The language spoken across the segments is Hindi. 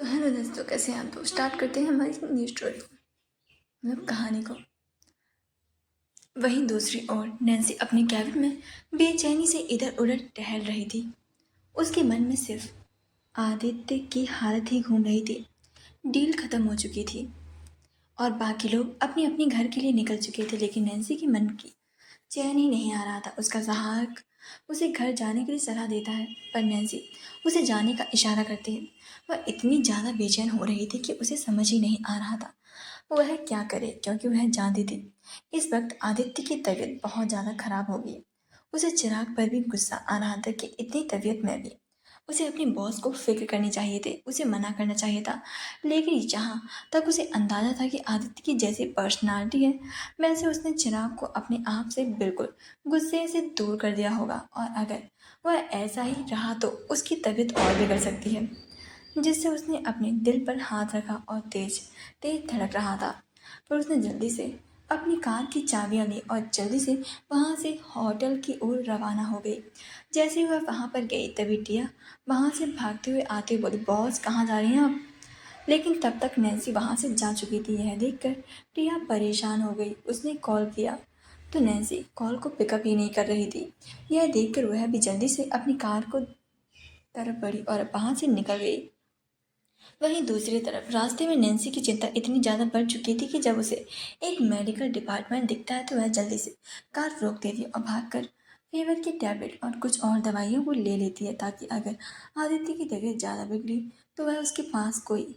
तो हेलो दोस्तों, कैसे हैं आप? तो स्टार्ट करते हैं हमारी न्यू स्टोरी को, मतलब कहानी को। वहीं दूसरी ओर नैन्सी अपने कैबिन में बेचैनी से इधर उधर टहल रही थी। उसके मन में सिर्फ आदित्य की हालत ही घूम रही थी। डील खत्म हो चुकी थी और बाकी लोग अपनी अपनी घर के लिए निकल चुके थे, लेकिन नैन्सी के मन की चैन ही नहीं आ रहा था। उसका सहायक उसे घर जाने के लिए सलाह देता है, पर नैन्सी उसे जाने का इशारा करती है। वह इतनी ज़्यादा बेचैन हो रही थी कि उसे समझ ही नहीं आ रहा था वह क्या करे, क्योंकि वह जानती थी इस वक्त आदित्य की तबीयत बहुत ज़्यादा खराब हो गई। उसे चिराग पर भी गुस्सा आ रहा था कि इतनी तबीयत में भी उसे अपने बॉस को फिक्र करनी चाहिए थी, उसे मना करना चाहिए था। लेकिन जहाँ तक उसे अंदाजा था कि आदित्य की जैसी पर्सनालिटी है, वैसे उसने चिराग को अपने आप से बिल्कुल गुस्से से दूर कर दिया होगा, और अगर वह ऐसा ही रहा तो उसकी तबीयत और बिगड़ सकती है। जिससे उसने अपने दिल पर हाथ रखा और तेज तेज धड़क रहा था। पर उसने जल्दी से अपनी कार की चाबियां ली और जल्दी से वहां से होटल की ओर रवाना हो गई। जैसे ही वह वहां पर गई तभी टिया वहां से भागते हुए आते बोली, बॉस कहाँ जा रही हैं आप? लेकिन तब तक नैन्सी वहां से जा चुकी थी। यह देखकर टिया परेशान हो गई। उसने कॉल किया तो नैन्सी कॉल को पिकअप ही नहीं कर रही थी। यह देखकर वह भी जल्दी से अपनी कार को तरफ बढ़ी और वहां से निकल गई। वहीं दूसरी तरफ रास्ते में नैन्सी की चिंता इतनी ज़्यादा बढ़ चुकी थी कि जब उसे एक मेडिकल डिपार्टमेंट दिखता है तो वह जल्दी से कार रोक देती है और भागकर फीवर की टैबलेट और कुछ और दवाइयों को ले लेती है, ताकि अगर आदित्य की तबीयत ज़्यादा बिगड़ी तो वह उसके पास कोई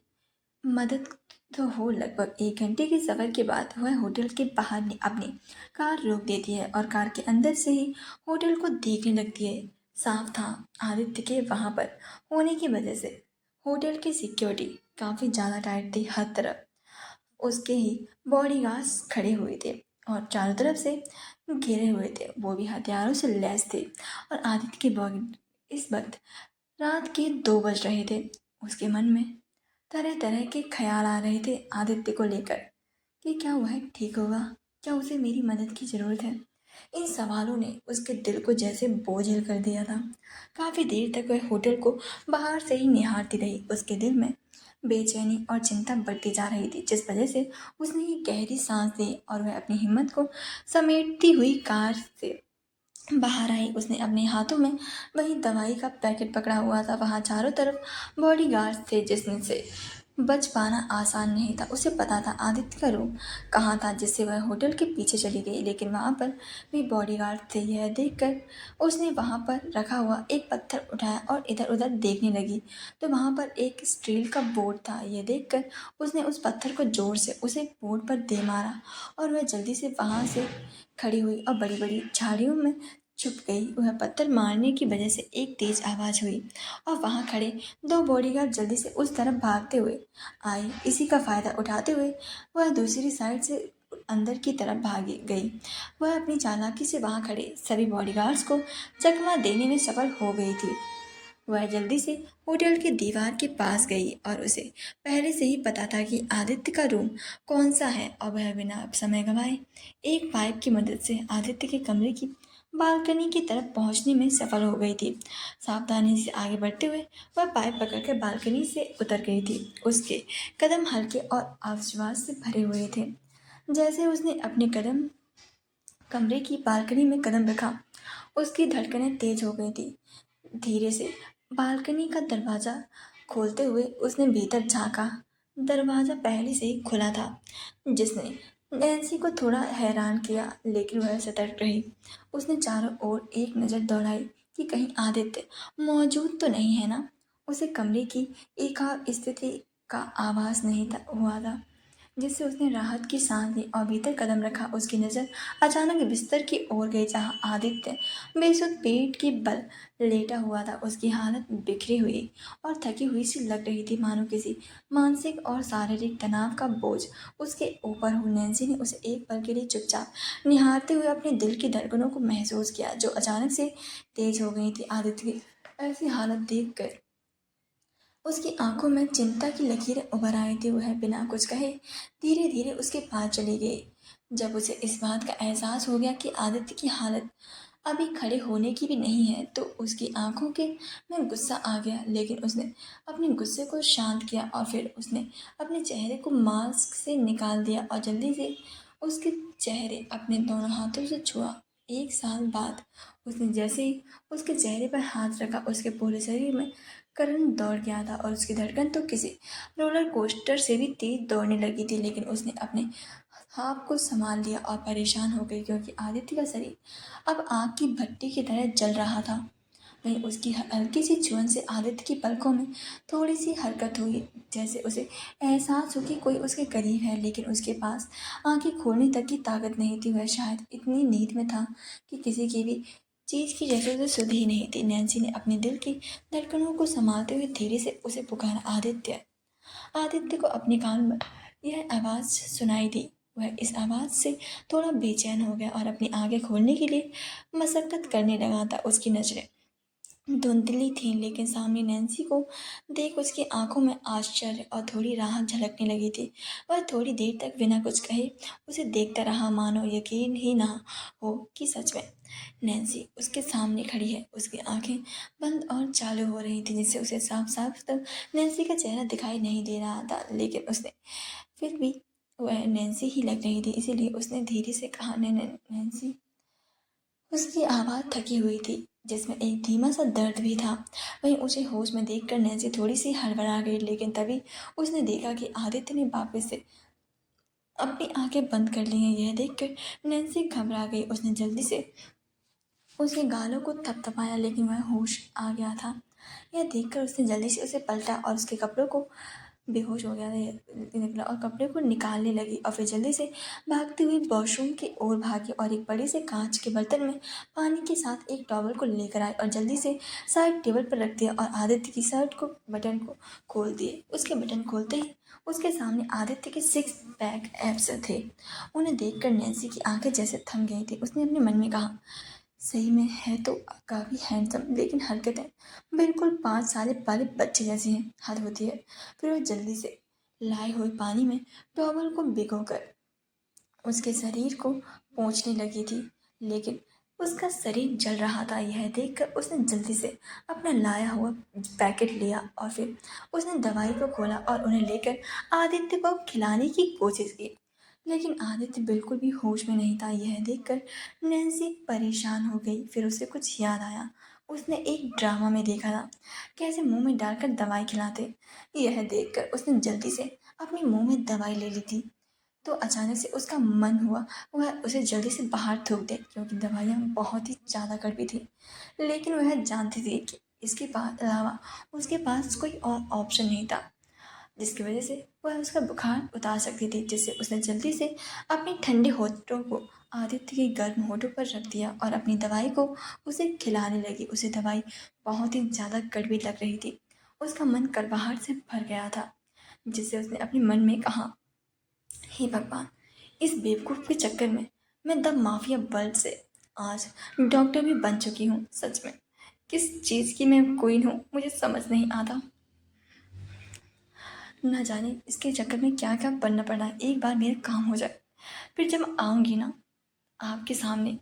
मदद तो हो। लगभग 1 घंटे के सफ़र के बाद वह होटल के बाहर अपनी कार रोक देती है और कार के अंदर से ही होटल को देखने लगती है। साफ था आदित्य के वहां पर होने की वजह से होटल की सिक्योरिटी काफ़ी ज़्यादा टाइट थी। हर तरफ उसके ही बॉडीगार्ड्स खड़े हुए थे और चारों तरफ से घिरे हुए थे, वो भी हथियारों से लैस थे। और आदित्य के बॉडी इस वक्त रात के 2 बज रहे थे। उसके मन में तरह तरह के ख्याल आ रहे थे आदित्य को लेकर कि क्या वह ठीक होगा, क्या उसे मेरी मदद की ज़रूरत है। इन सवालों ने उसके दिल को जैसे बोझिल कर दिया था। काफ़ी देर तक वह होटल को बाहर से ही निहारती रही। उसके दिल में बेचैनी और चिंता बढ़ती जा रही थी, जिस वजह से उसने एक गहरी सांस ली और वह अपनी हिम्मत को समेटती हुई कार से बाहर आई। उसने अपने हाथों में वही दवाई का पैकेट पकड़ा हुआ था। वहाँ चारों तरफ बॉडीगार्ड्स थे, जिसमें से बच पाना आसान नहीं था। उसे पता था आदित्य का रूम कहाँ था, जिससे वह होटल के पीछे चली गई, लेकिन वहाँ पर भी बॉडीगार्ड थे। यह देखकर उसने वहाँ पर रखा हुआ एक पत्थर उठाया और इधर उधर देखने लगी, तो वहाँ पर एक स्टील का बोर्ड था। यह देखकर उसने उस पत्थर को जोर से उसे बोर्ड पर दे मारा और वह जल्दी से वहाँ से खड़ी हुई और बड़ी बड़ी झाड़ियों में छुप गई। वह पत्थर मारने की वजह से एक तेज आवाज़ हुई और वहाँ खड़े 2 बॉडीगार्ड जल्दी से उस तरफ भागते हुए आए। इसी का फायदा उठाते हुए वह दूसरी साइड से अंदर की तरफ भागी गई। वह अपनी चालाकी से वहाँ खड़े सभी बॉडीगार्ड्स को चकमा देने में सफल हो गई थी। वह जल्दी से होटल की दीवार के पास गई और उसे पहले से ही पता था कि आदित्य का रूम कौन सा है, और वह बिना समय गंवाए एक पाइप की मदद से आदित्य के कमरे की बालकनी की तरफ पहुंचने में सफल हो गई थी। सावधानी से आगे बढ़ते हुए वह पाइप पकड़कर बालकनी से उतर गई थी। उसके कदम हल्के और आविश्वास से भरे हुए थे। जैसे उसने अपने कदम कमरे की बालकनी में कदम रखा, उसकी धड़कनें तेज हो गई थी। धीरे से बालकनी का दरवाज़ा खोलते हुए उसने भीतर झांका। दरवाज़ा पहले से ही खुला था, जिसने नैन्सी को थोड़ा हैरान किया, लेकिन वह सतर्क रही। उसने चारों ओर एक नज़र दौड़ाई कि कहीं आदित्य मौजूद तो नहीं है ना। उसे कमरे की एकांत स्थिति का आभास नहीं था हुआ था, जिससे उसने राहत की सांस ली और भीतर कदम रखा। उसकी नज़र अचानक बिस्तर की ओर गई, जहां आदित्य बेसुध पेट के बल लेटा हुआ था। उसकी हालत बिखरी हुई और थकी हुई सी लग रही थी, मानो किसी मानसिक और शारीरिक तनाव का बोझ उसके ऊपर हो। नैन्सी ने उसे एक पल के लिए चुपचाप निहारते हुए अपने दिल की धड़कनों को महसूस किया, जो अचानक से तेज हो गई थी। आदित्य की ऐसी हालत देखकर उसकी आंखों में चिंता की लकीरें उभर आई थी। वह बिना कुछ कहे धीरे धीरे उसके पास चली गई। जब उसे इस बात का एहसास हो गया कि आदित्य की हालत अभी खड़े होने की भी नहीं है। तो उसकी आंखों के में गुस्सा आ गया, लेकिन उसने अपने गुस्से को शांत किया और फिर उसने अपने चेहरे को मास्क से निकाल दिया और जल्दी से उसके चेहरे अपने दोनों हाथों से छुआ। 1 साल बाद उसने जैसे ही उसके चेहरे पर हाथ रखा, उसके पूरे शरीर में करंट दौड़ गया था और उसकी धड़कन तो किसी रोलर कोस्टर से भी तेज दौड़ने लगी थी। लेकिन उसने अपने आप को संभाल लिया और परेशान हो गई, क्योंकि आदित्य का शरीर अब आग की भट्टी की तरह जल रहा था। वहीं उसकी हल्की सी छुअन से आदित्य की पलकों में थोड़ी सी हरकत हुई, जैसे उसे एहसास हो कि कोई उसके करीब है। लेकिन उसके पास आंखें खोलने तक की ताकत नहीं थी। वह शायद इतनी नींद में था कि किसी की भी चीज की जैसे उसे सुध ही नहीं थी। नैन्सी ने अपने दिल की धड़कनों को संभालते हुए धीरे से उसे पुकारा, आदित्य। आदित्य को अपने कान में यह आवाज़ सुनाई दी। वह इस आवाज़ से थोड़ा बेचैन हो गया और अपनी आंखें खोलने के लिए मशक्कत करने लगा था। उसकी नज़रें धुंधली थीं, लेकिन सामने नैन्सी को देख उसकी आंखों में आश्चर्य और थोड़ी राहत झलकने लगी थी। वह थोड़ी देर तक बिना कुछ कहे उसे देखता रहा, मानो यकीन ही ना हो कि सच में नैन्सी उसके सामने खड़ी है। उसकी आंखें बंद और चालू हो रही थी, जिससे उसे साफ साफ तब नैन्सी का चेहरा दिखाई नहीं दे रहा था, लेकिन उसने फिर भी वह नैन्सी ही लग रही थी। इसीलिए उसने धीरे से कहा, नैन्सी। उसकी आवाज़ थकी हुई थी, जिसमें एक धीमा सा दर्द भी था। वहीं उसे होश में देखकर नैन्सी थोड़ी सी हड़बड़ा गई, लेकिन तभी उसने देखा कि आदित्य ने वापस से अपनी आंखें बंद कर ली हैं। यह देखकर नैन्सी घबरा गई। उसने जल्दी से उसके गालों को थपथपाया, लेकिन वह होश आ गया था। यह देखकर उसने जल्दी से उसे पलटा और उसके कपड़ों को बेहोश हो गया था, निकला और कपड़े को निकालने लगी और फिर जल्दी से भागती हुई वॉशरूम की ओर भागी और एक बड़े से कांच के बर्तन में पानी के साथ एक टॉवल को लेकर आई और जल्दी से साइड टेबल पर रख दिया और आदित्य की शर्ट को बटन को खोल दिए। उसके बटन खोलते ही उसके सामने आदित्य के 6 पैक एब्स थे। उन्हें देखकर नैन्सी की आंखें जैसे थम गई थी। उसने अपने मन में कहा, सही में है तो काफ़ी हैंडसम, लेकिन हरकतें बिल्कुल 5 साल वाले बच्चे जैसी हैं। हद होती है। फिर वह जल्दी से लाए हुए पानी में टॉवल को भिगोकर उसके शरीर को पोंछने लगी थी, लेकिन उसका शरीर जल रहा था। यह देखकर उसने जल्दी से अपना लाया हुआ पैकेट लिया और फिर उसने दवाई को खोला और उन्हें लेकर आदित्य को खिलाने की कोशिश की। लेकिन आदित्य बिल्कुल भी होश में नहीं था। यह देखकर नैन्सी परेशान हो गई। फिर उसे कुछ याद आया। उसने एक ड्रामा में देखा था कैसे मुंह में डालकर दवाई खिलाते। यह देखकर उसने जल्दी से अपने मुंह में दवाई ले ली थी। तो अचानक से उसका मन हुआ वह उसे जल्दी से बाहर थूक दे, क्योंकि दवाइयाँ बहुत ही ज़्यादा कड़वी थी। लेकिन वह जानती थी कि इसके पास अलावा उसके पास कोई और ऑप्शन नहीं था, जिसकी वजह से वह उसका बुखार उतार सकती थी। जिससे उसने जल्दी से अपने ठंडे होठों को आदित्य के गर्म होठों पर रख दिया और अपनी दवाई को उसे खिलाने लगी। उसे दवाई बहुत ही ज़्यादा कड़वी लग रही थी। उसका मन कड़वाहट से भर गया था, जिससे उसने अपने मन में कहा, हे भगवान, इस बेवकूफ़ के चक्कर में मैं द माफिया वर्ल्ड से आज डॉक्टर भी बन चुकी हूँ। सच में किस चीज़ की मैं क्वीन हूँ, मुझे समझ नहीं आता। ना जाने इसके चक्कर में क्या क्या बनना पड़ा है। एक बार मेरा काम हो जाए, फिर जब आऊँगी ना आपके सामने,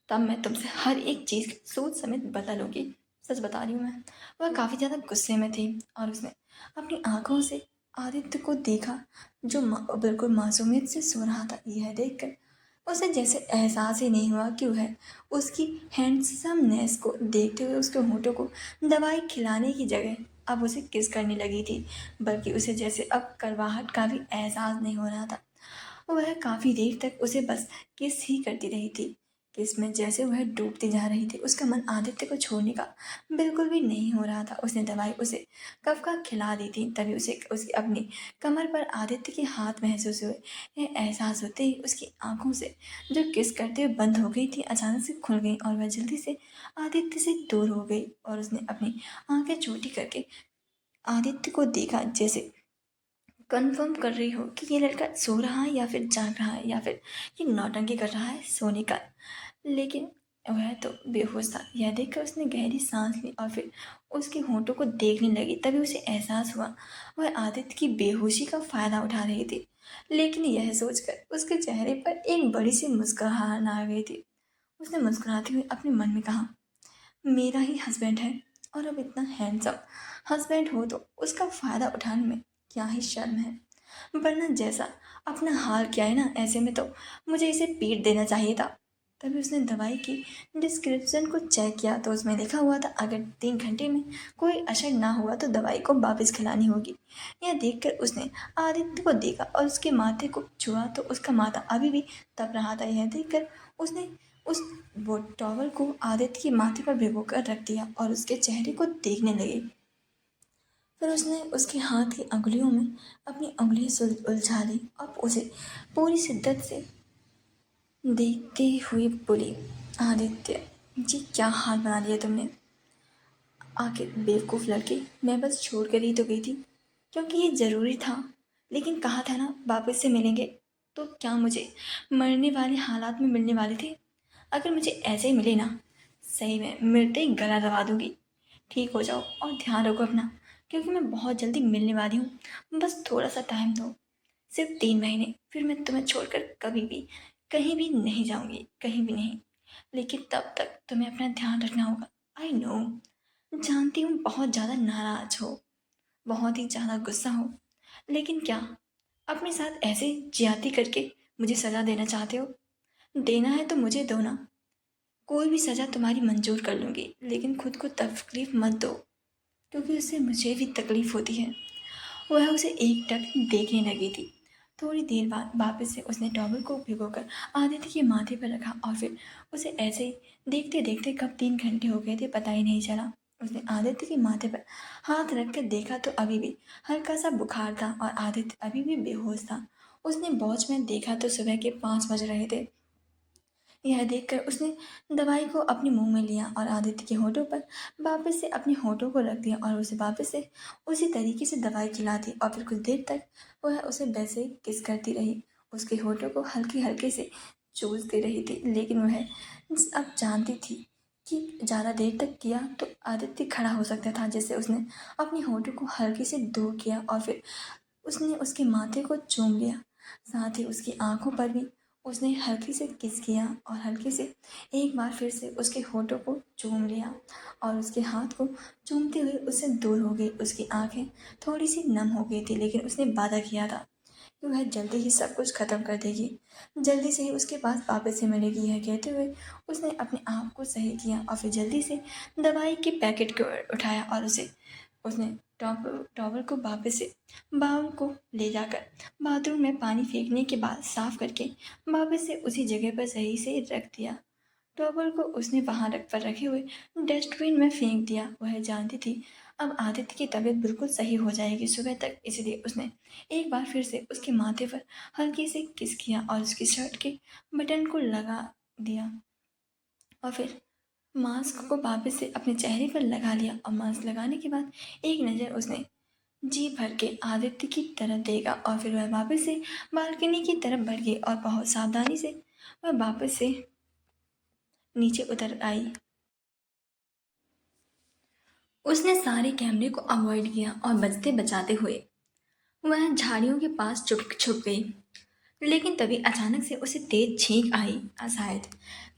तब मैं तुमसे हर एक चीज़ सोच समेत बता लूँगी। सच बता रही हूँ मैं। वह काफ़ी ज़्यादा गुस्से में थी और उसने अपनी आंखों से आदित्य को देखा, जो बिल्कुल मासूमियत से सो रहा था। यह देखकर उसे जैसे एहसास ही नहीं हुआ कि वह उसकी हैंडसमनेस को देखते हुए उसके होठों को दवाई खिलाने की जगह अब उसे किस करने लगी थी, बल्कि उसे जैसे अब कड़वाहट का भी एहसास नहीं हो रहा था। वह काफ़ी देर तक उसे बस किस ही करती रही थी। किस में जैसे वह डूबती जा रही थी। उसका मन आदित्य को छोड़ने का बिल्कुल भी नहीं हो रहा था। उसने दवाई उसे कब का खिला दी थी, तभी उसे उसकी अपनी कमर पर आदित्य के हाथ महसूस हुए। यह एहसास होते ही उसकी आंखों से जो किस करते हुए बंद हो गई थी, अचानक से खुल गई और वह जल्दी से आदित्य से दूर हो गई और उसने अपनी आंखें छोटी करके आदित्य को देखा, जैसे कंफर्म कर रही हो कि ये लड़का सो रहा है या फिर जाग रहा है, या फिर ये नौटंकी कर रहा है सोने का। लेकिन वह तो बेहोश था। यह देखकर उसने गहरी सांस ली और फिर उसके होंठों को देखने लगी। तभी उसे एहसास हुआ वह आदित्य की बेहोशी का फायदा उठा रही थी। लेकिन यह सोचकर उसके चेहरे पर एक बड़ी सी मुस्कुराहट आ गई थी। उसने मुस्कुराते हुए अपने मन में कहा, मेरा ही हस्बैंड है और अब इतना हैंडसम हस्बैंड हो तो उसका फ़ायदा उठाने में क्या ही शर्म है। वरना जैसा अपना हाल किया है ना, ऐसे में तो मुझे इसे पीट देना चाहिए था। तभी उसने दवाई की डिस्क्रिप्शन को चेक किया तो उसमें लिखा हुआ था, अगर 3 घंटे में कोई असर ना हुआ तो दवाई को वापस खिलानी होगी। यह देखकर उसने आदित्य को देखा और उसके माथे को छुआ तो उसका माथा अभी भी तप रहा था। यह देखकर उसने उस वो टॉवल को आदित्य के माथे पर भिगोकर रख दिया और उसके चेहरे को देखने लगी। फिर उसने उसके हाथ की अंगुलियों में अपनी उंगलियां उलझा ली और उसे पूरी शिद्दत से देखते हुए बोली, आदित्य जी क्या हाल बना लिया तुमने। आखिर बेवकूफ़ लड़के, मैं बस छोड़ कर ही तो गई थी क्योंकि ये ज़रूरी था। लेकिन कहा था ना वापस से मिलेंगे, तो क्या मुझे मरने वाले हालात में मिलने वाले थे। अगर मुझे ऐसे ही मिले ना, सही में मिलते ही गला दबा दूंगी। ठीक हो जाओ और ध्यान रखो अपना, क्योंकि मैं बहुत जल्दी मिलने वाली हूँ। बस थोड़ा सा टाइम दो, सिर्फ 3 महीने, फिर मैं तुम्हें छोड़कर कभी भी कहीं भी नहीं जाऊंगी, कहीं भी नहीं। लेकिन तब तक तुम्हें अपना ध्यान रखना होगा। आई नो, जानती हूँ बहुत ज़्यादा नाराज हो, बहुत ही ज़्यादा गुस्सा हो, लेकिन क्या अपने साथ ऐसे ज्यादती करके मुझे सज़ा देना चाहते हो। देना है तो मुझे दो ना, कोई भी सज़ा तुम्हारी मंजूर कर लूँगी, लेकिन खुद को तकलीफ मत दो, क्योंकि उससे मुझे भी तकलीफ होती है। वह उसे एकटक देखने लगी थी। थोड़ी देर बाद वापस से उसने टॉवल को भिगोकर आदित्य के माथे पर रखा और फिर उसे ऐसे ही देखते देखते कब 3 घंटे हो गए थे पता ही नहीं चला। उसने आदित्य के माथे पर हाथ रखकर देखा तो अभी भी हल्का सा बुखार था और आदित्य अभी भी बेहोश था। उसने वॉच में देखा तो सुबह के 5 बज रहे थे। यह देखकर उसने दवाई को अपने मुंह में लिया और आदित्य के होठों पर वापस से अपने होठों को रख दिया और उसे वापस से उसी तरीके से दवाई खिला दी और फिर कुछ देर तक वह उसे वैसे ही किस करती रही, उसके होठों को हल्के हल्के से चूसती रही थी। लेकिन वह अब जानती थी कि ज़्यादा देर तक किया तो आदित्य खड़ा हो सकता था, जिससे उसने अपने होठों को हल्के से दूर किया और फिर उसने उसके माथे को चूम लिया। साथ ही उसकी आंखों पर भी उसने हल्के से किस किया और हल्के से एक बार फिर से उसके होठों को चूम लिया और उसके हाथ को चूमते हुए उससे दूर हो गई। उसकी आंखें थोड़ी सी नम हो गई थी, लेकिन उसने वादा किया था कि वह जल्दी ही सब कुछ खत्म कर देगी, जल्दी से ही उसके पास वापस से मिलेगी। यह कहते हुए उसने अपने आप को सही किया और फिर जल्दी से दवाई के पैकेट को उठाया और उसे उसने टॉवल को वापस से बाउल को ले जाकर बाथरूम में पानी फेंकने के बाद साफ करके वापस से उसी जगह पर सही से रख दिया। टॉवल को उसने वहां रख पर रखे हुए डस्टबिन में फेंक दिया। वह जानती थी अब आदित्य की तबीयत बिल्कुल सही हो जाएगी सुबह तक, इसलिए उसने एक बार फिर से उसके माथे पर हल्के से किस किया और उसकी शर्ट के बटन को लगा दिया और फिर मास्क को वापस से अपने चेहरे पर लगा लिया और मास्क लगाने के बाद एक नज़र उसने जी भर के आदित्य की तरफ देखा और फिर वह वापस से बालकनी की तरफ बढ़ गई और बहुत सावधानी से वह वापस से नीचे उतर आई। उसने सारे कैमरे को अवॉइड किया और बचते बचाते हुए वह झाड़ियों के पास चुप छुप गई। लेकिन तभी अचानक से उसे तेज छींक आई। शायद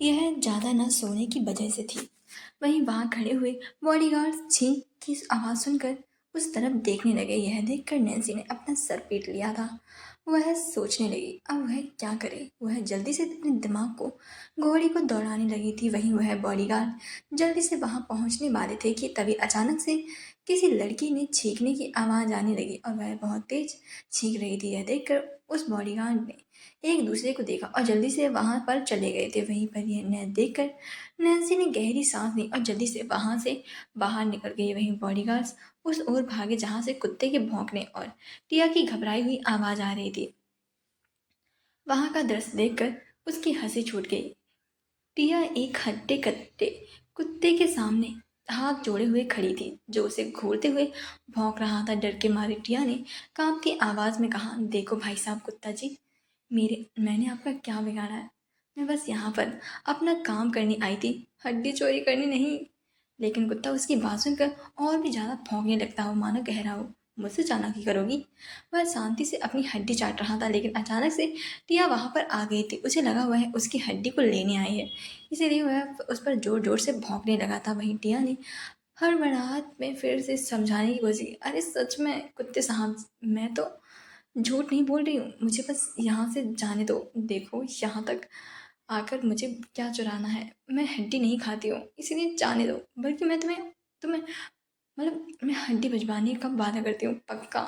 यह ज़्यादा न सोने की वजह से थी। वहीं वहां खड़े हुए बॉडीगार्ड छींक की आवाज़ सुनकर उस तरफ देखने लगे। यह देखकर नैन्सी ने अपना सर पीट लिया था। वह सोचने लगी अब वह क्या करे। वह जल्दी से अपने दिमाग को घोड़ी को दौड़ाने लगी थी। वहीं वह बॉडीगार्ड जल्दी से वहां पहुंचने वाले थे कि तभी अचानक से किसी लड़की ने छींकने की आवाज़ आने लगी और वह बहुत तेज छींक रही थी। यह देखकर उस बॉडीगार्ड ने एक दूसरे को देखा और जल्दी से वहां पर चले गए थे। वहीं पर यह देखकर नैन्सी ने गहरी सांस ली और जल्दी से वहां से बाहर निकल गई। वहीं बॉडीगार्ड्स उस ओर भागे जहां से कुत्ते के भौंकने और टिया की घबराई हुई आवाज आ रही थी। वहां का दृश्य देखकर उसकी हंसी छूट गई। टिया एक हट्टे कट्टे कुत्ते के सामने हाथ जोड़े हुए खड़ी थी, जो उसे घूरते हुए भौंक रहा था। डर के मारे टिया ने कांपती आवाज में कहा, देखो भाई साहब कुत्ता जी, मैंने आपका क्या बिगाड़ा है। मैं बस यहाँ पर अपना काम करने आई थी, हड्डी चोरी करने नहीं। लेकिन कुत्ता उसकी बात सुनकर और भी ज़्यादा भौंकने लगता हो, मानो कह रहा हो, मुझसे चालाकी करोगी? वह शांति से अपनी हड्डी चाट रहा था, लेकिन अचानक से टिया वहाँ पर आ गई थी। उसे लगा वह उसकी हड्डी को लेने आई है, इसीलिए वह उस पर जोर जोर से भौंकने लगा था। वहीं टिया ने हड़बड़ाहट में फिर से समझाने की कोशिश की, अरे सच में कुत्ते साहब, मैं तो झूठ नहीं बोल रही हूँ, मुझे बस यहाँ से जाने दो। देखो यहाँ तक आकर मुझे क्या चुराना है, मैं हड्डी नहीं खाती हूँ, इसीलिए जाने दो। बल्कि मैं तुम्हें तुम्हें मतलब मैं हड्डी भिजवाने का वादा करती हूँ, पक्का।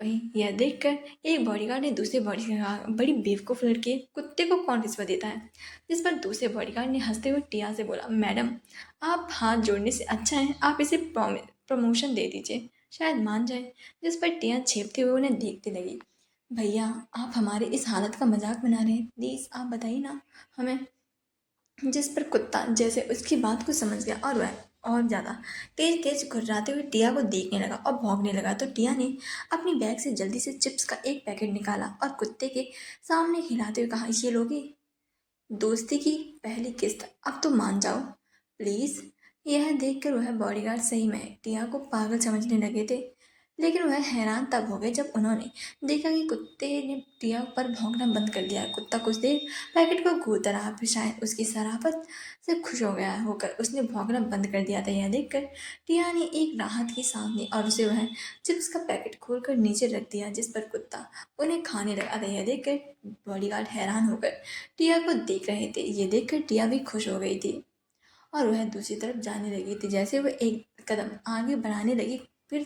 वहीं यह देखकर एक बॉडीगार्ड ने दूसरे बॉडीगार्ड से कहा, बड़ी बेवकूफ़ लड़की है, कुत्ते को कौन रिश्वत देता है? जिस पर दूसरे बॉडीगार्ड ने हंसते हुए टिया से बोला, मैडम आप हाथ जोड़ने से अच्छा है आप इसे प्रमोशन दे दीजिए, शायद मान जाए। जिस पर टिया छेपते हुए उन्हें देखते लगी, भैया आप हमारे इस हालत का मजाक बना रहे हैं, प्लीज़ आप बताइए ना हमें। जिस पर कुत्ता जैसे उसकी बात को समझ गया और वह और ज़्यादा तेज तेज घुर्राते हुए टिया को देखने लगा और भौंकने लगा। तो टिया ने अपनी बैग से जल्दी से चिप्स का एक पैकेट निकाला और कुत्ते के सामने हिलाते हुए कहा, ये लोगे दोस्ती की पहली किस्त, अब तो मान जाओ प्लीज़। यह देखकर वह बॉडीगार्ड सही में टिया को पागल समझने लगे थे, लेकिन वह हैरान तब हो गए जब उन्होंने देखा कि कुत्ते ने टिया पर भौंकना बंद कर दिया। कुत्ता कुछ देर पैकेट को घूरता रहा, फिर शायद उसकी शराफत से खुश हो गया होकर उसने भौंकना बंद कर दिया था। यह देखकर टिया ने एक राहत की सांस ली और उसे वह चिप्स का पैकेट खोलकर नीचे रख दिया, जिस पर कुत्ता उन्हें खाने लगा था। यह देखकर बॉडीगार्ड हैरान होकर टिया को देख रहे थे। ये देखकर टिया भी खुश हो गई थी और वह दूसरी तरफ जाने लगी थी। जैसे वह एक कदम आगे बढ़ाने लगी, फिर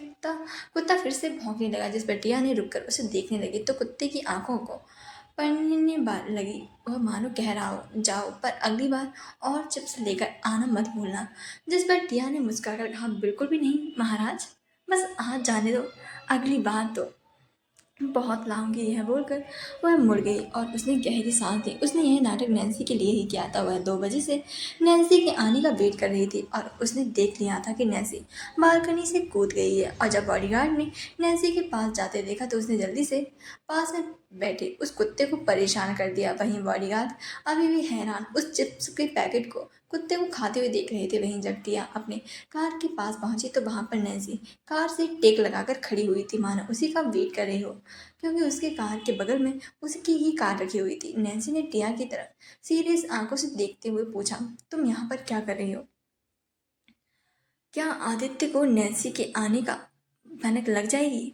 कुत्ता फिर से भौंकने लगा, जिस पर टिया ने रुककर उसे देखने लगी तो कुत्ते की आंखों को पढ़ने लगी। वह मानो कह रहा हो, जाओ पर अगली बार और चिप्स लेकर आना मत भूलना। जिस पर टिया ने मुस्कुराकर कहा, बिल्कुल भी नहीं महाराज, बस आज जाने दो, अगली बार तो बहुत लाऊंगी। यह बोलकर वह मुड़ गई और उसने गहरी सांस ली। उसने यह नाटक नैन्सी के लिए ही किया था। वह 2 बजे से नैन्सी के आने का वेट कर रही थी और उसने देख लिया था कि नैन्सी बालकनी से कूद गई है। और जब बॉडीगार्ड ने नैन्सी के पास जाते देखा तो उसने जल्दी से पास में बैठे उस कुत्ते को परेशान कर दिया। वहीं बॉडीगार्ड अभी भी हैरान उस चिप्स के पैकेट को कुत्ते को खाते हुए देख रहे थे। वहीं जब टिया अपने कार के पास पहुंची तो वहां पर नैन्सी कार से टेक लगाकर खड़ी हुई थी, मानो उसी का वेट कर रही हो, क्योंकि उसके कार के बगल में उसकी ही कार रखी हुई थी। नैन्सी ने टिया की तरफ सीरियस आंखों से देखते हुए पूछा, तुम यहाँ पर क्या कर रही हो? क्या आदित्य को नैन्सी के आने का भनक लग जाएगी?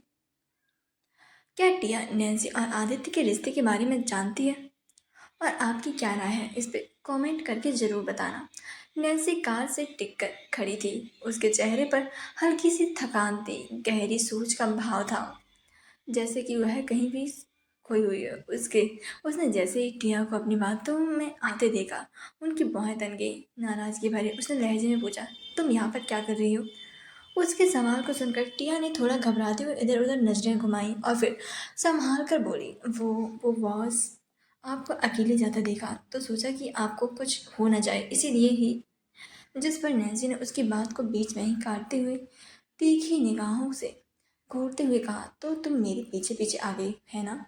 क्या टिया नैन्सी और आदित्य के रिश्ते के बारे में जानती है? और आपकी क्या राय है इस पे कमेंट करके ज़रूर बताना। नैन्सी कार से टिककर खड़ी थी, उसके चेहरे पर हल्की सी थकान थी, गहरी सोच का भाव था, जैसे कि वह कहीं भी खोई हुई है। उसने जैसे ही टिया को अपनी बातों में आते देखा, उनकी बाहें तन गई। नाराजगी भरे उसने लहजे में पूछा, तुम यहाँ पर क्या कर रही हो? उसके सवाल को सुनकर टिया ने थोड़ा घबराते हुए इधर उधर नजरें घुमाई और फिर संभाल कर बोली, वो बॉस, आपको अकेले जाता देखा तो सोचा कि आपको कुछ हो न जाए, इसीलिए ही। जिस पर नैन्सी ने उसकी बात को बीच में ही काटते हुए तीखी निगाहों से घूरते हुए कहा, तो तुम मेरे पीछे पीछे आ गई है ना?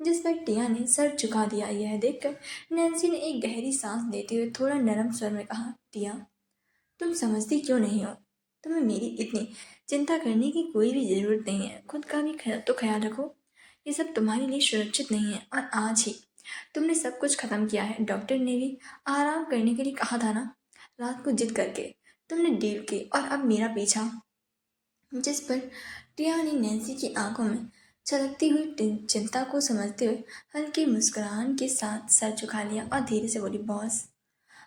जिस पर टिया ने सर झुका दिया। यह देखकर नैन्सी ने एक गहरी सांस लेते हुए थोड़ा नरम स्वर में कहा, टिया तुम समझती क्यों नहीं हो? तुम्हें मेरी इतनी चिंता करने की कोई भी ज़रूरत नहीं है। खुद का भी तो ख्याल रखो, ये सब तुम्हारे लिए सुरक्षित नहीं है। और आज ही तुमने सब कुछ ख़त्म किया है, डॉक्टर ने भी आराम करने के लिए कहा था ना, रात को जिद करके तुमने डील की और अब मेरा पीछा। जिस पर टिया ने नैन्सी की आंखों में छलकती हुई चिंता को समझते हुए हल्की मुस्कुराहट के साथ सर झुका लिया और धीरे से बोली, बॉस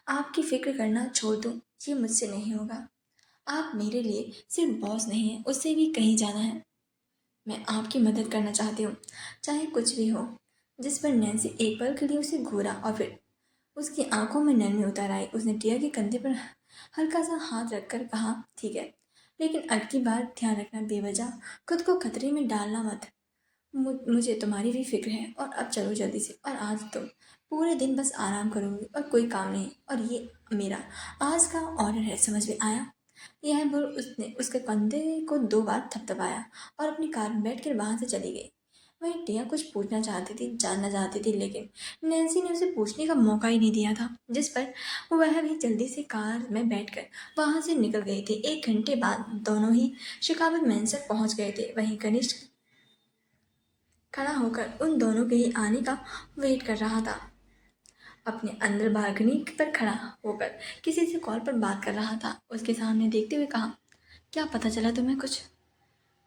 आपकी फिक्र करना छोड़ दो, ये मुझसे नहीं होगा। आप मेरे लिए सिर्फ बॉस नहीं हैं, उससे भी कहीं ज़्यादा है। मैं आपकी मदद करना चाहती हूँ, चाहे कुछ भी हो। जिस पर नैन्सी एक पल के लिए उसे घूरा और फिर उसकी आंखों में नरमी उतर आई। उसने टिया के कंधे पर हल्का सा हाथ रखकर कहा, ठीक है, लेकिन अगली बार ध्यान रखना, बेवजह खुद को खतरे में डालना मत। मुझे तुम्हारी भी फिक्र है। और अब चलो जल्दी से, और आज तुम पूरे दिन बस आराम करोगे और कोई काम नहीं। और ये मेरा आज का ऑर्डर है, समझ में आया? यह बोल उसने उसके कंधे को 2 बार थपथपाया और अपनी कार में बैठकर वहां से चली गई। वहीं टिया कुछ पूछना चाहती थी, जानना चाहती थी, लेकिन नैन्सी ने उसे पूछने का मौका ही नहीं दिया था, जिस पर वह भी जल्दी से कार में बैठकर वहां से निकल गई थी। 1 घंटे बाद दोनों ही शिकावत मैंसन पहुंच गए थे। वहीं कनिष्क खड़ा होकर उन दोनों के ही आने का वेट कर रहा था। अपने अंदर बालकनी पर खड़ा होकर किसी से कॉल पर बात कर रहा था। उसके सामने देखते हुए कहा, क्या पता चला तुम्हें कुछ?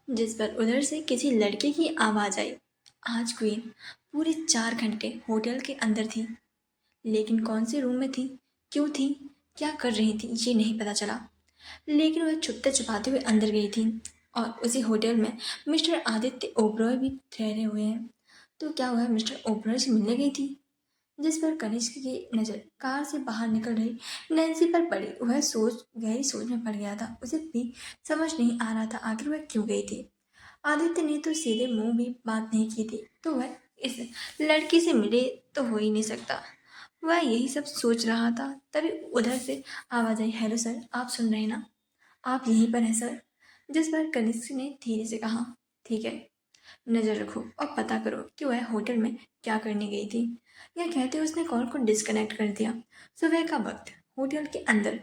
जिस पर उधर से किसी लड़के की आवाज़ आई। आज क्वीन पूरे 4 घंटे होटल के अंदर थी, लेकिन कौन से रूम में थी, क्यों थी, क्या कर रही थी, ये नहीं पता चला। लेकिन वह छुपते छुपाते हुए अंदर गई थी, और उसी होटल में मिस्टर आदित्य ओबरॉय भी ठहरे हुए हैं। तो क्या वह मिस्टर ओबरॉय से मिलने गई थी? जिस पर कनिष्क की नज़र कार से बाहर निकल रही नैन्सी पर पड़ी। वह गहरी सोच में पड़ गया था। उसे भी समझ नहीं आ रहा था आखिर वह क्यों गई थी। आदित्य ने तो सीधे मुंह भी बात नहीं की थी, तो वह इस लड़की से मिले तो हो ही नहीं सकता। वह यही सब सोच रहा था, तभी उधर से आवाज आई, हेलो सर, आप सुन रहे हैं ना? आप यहीं पर हैं सर? जिस पर कनिष्क ने धीरे से कहा, ठीक है, नज़र रखो और पता करो कि वह होटल में क्या करने गई थी। यह कहते उसने कॉल को डिस्कनेक्ट कर दिया। सुबह का वक्त, होटल के अंदर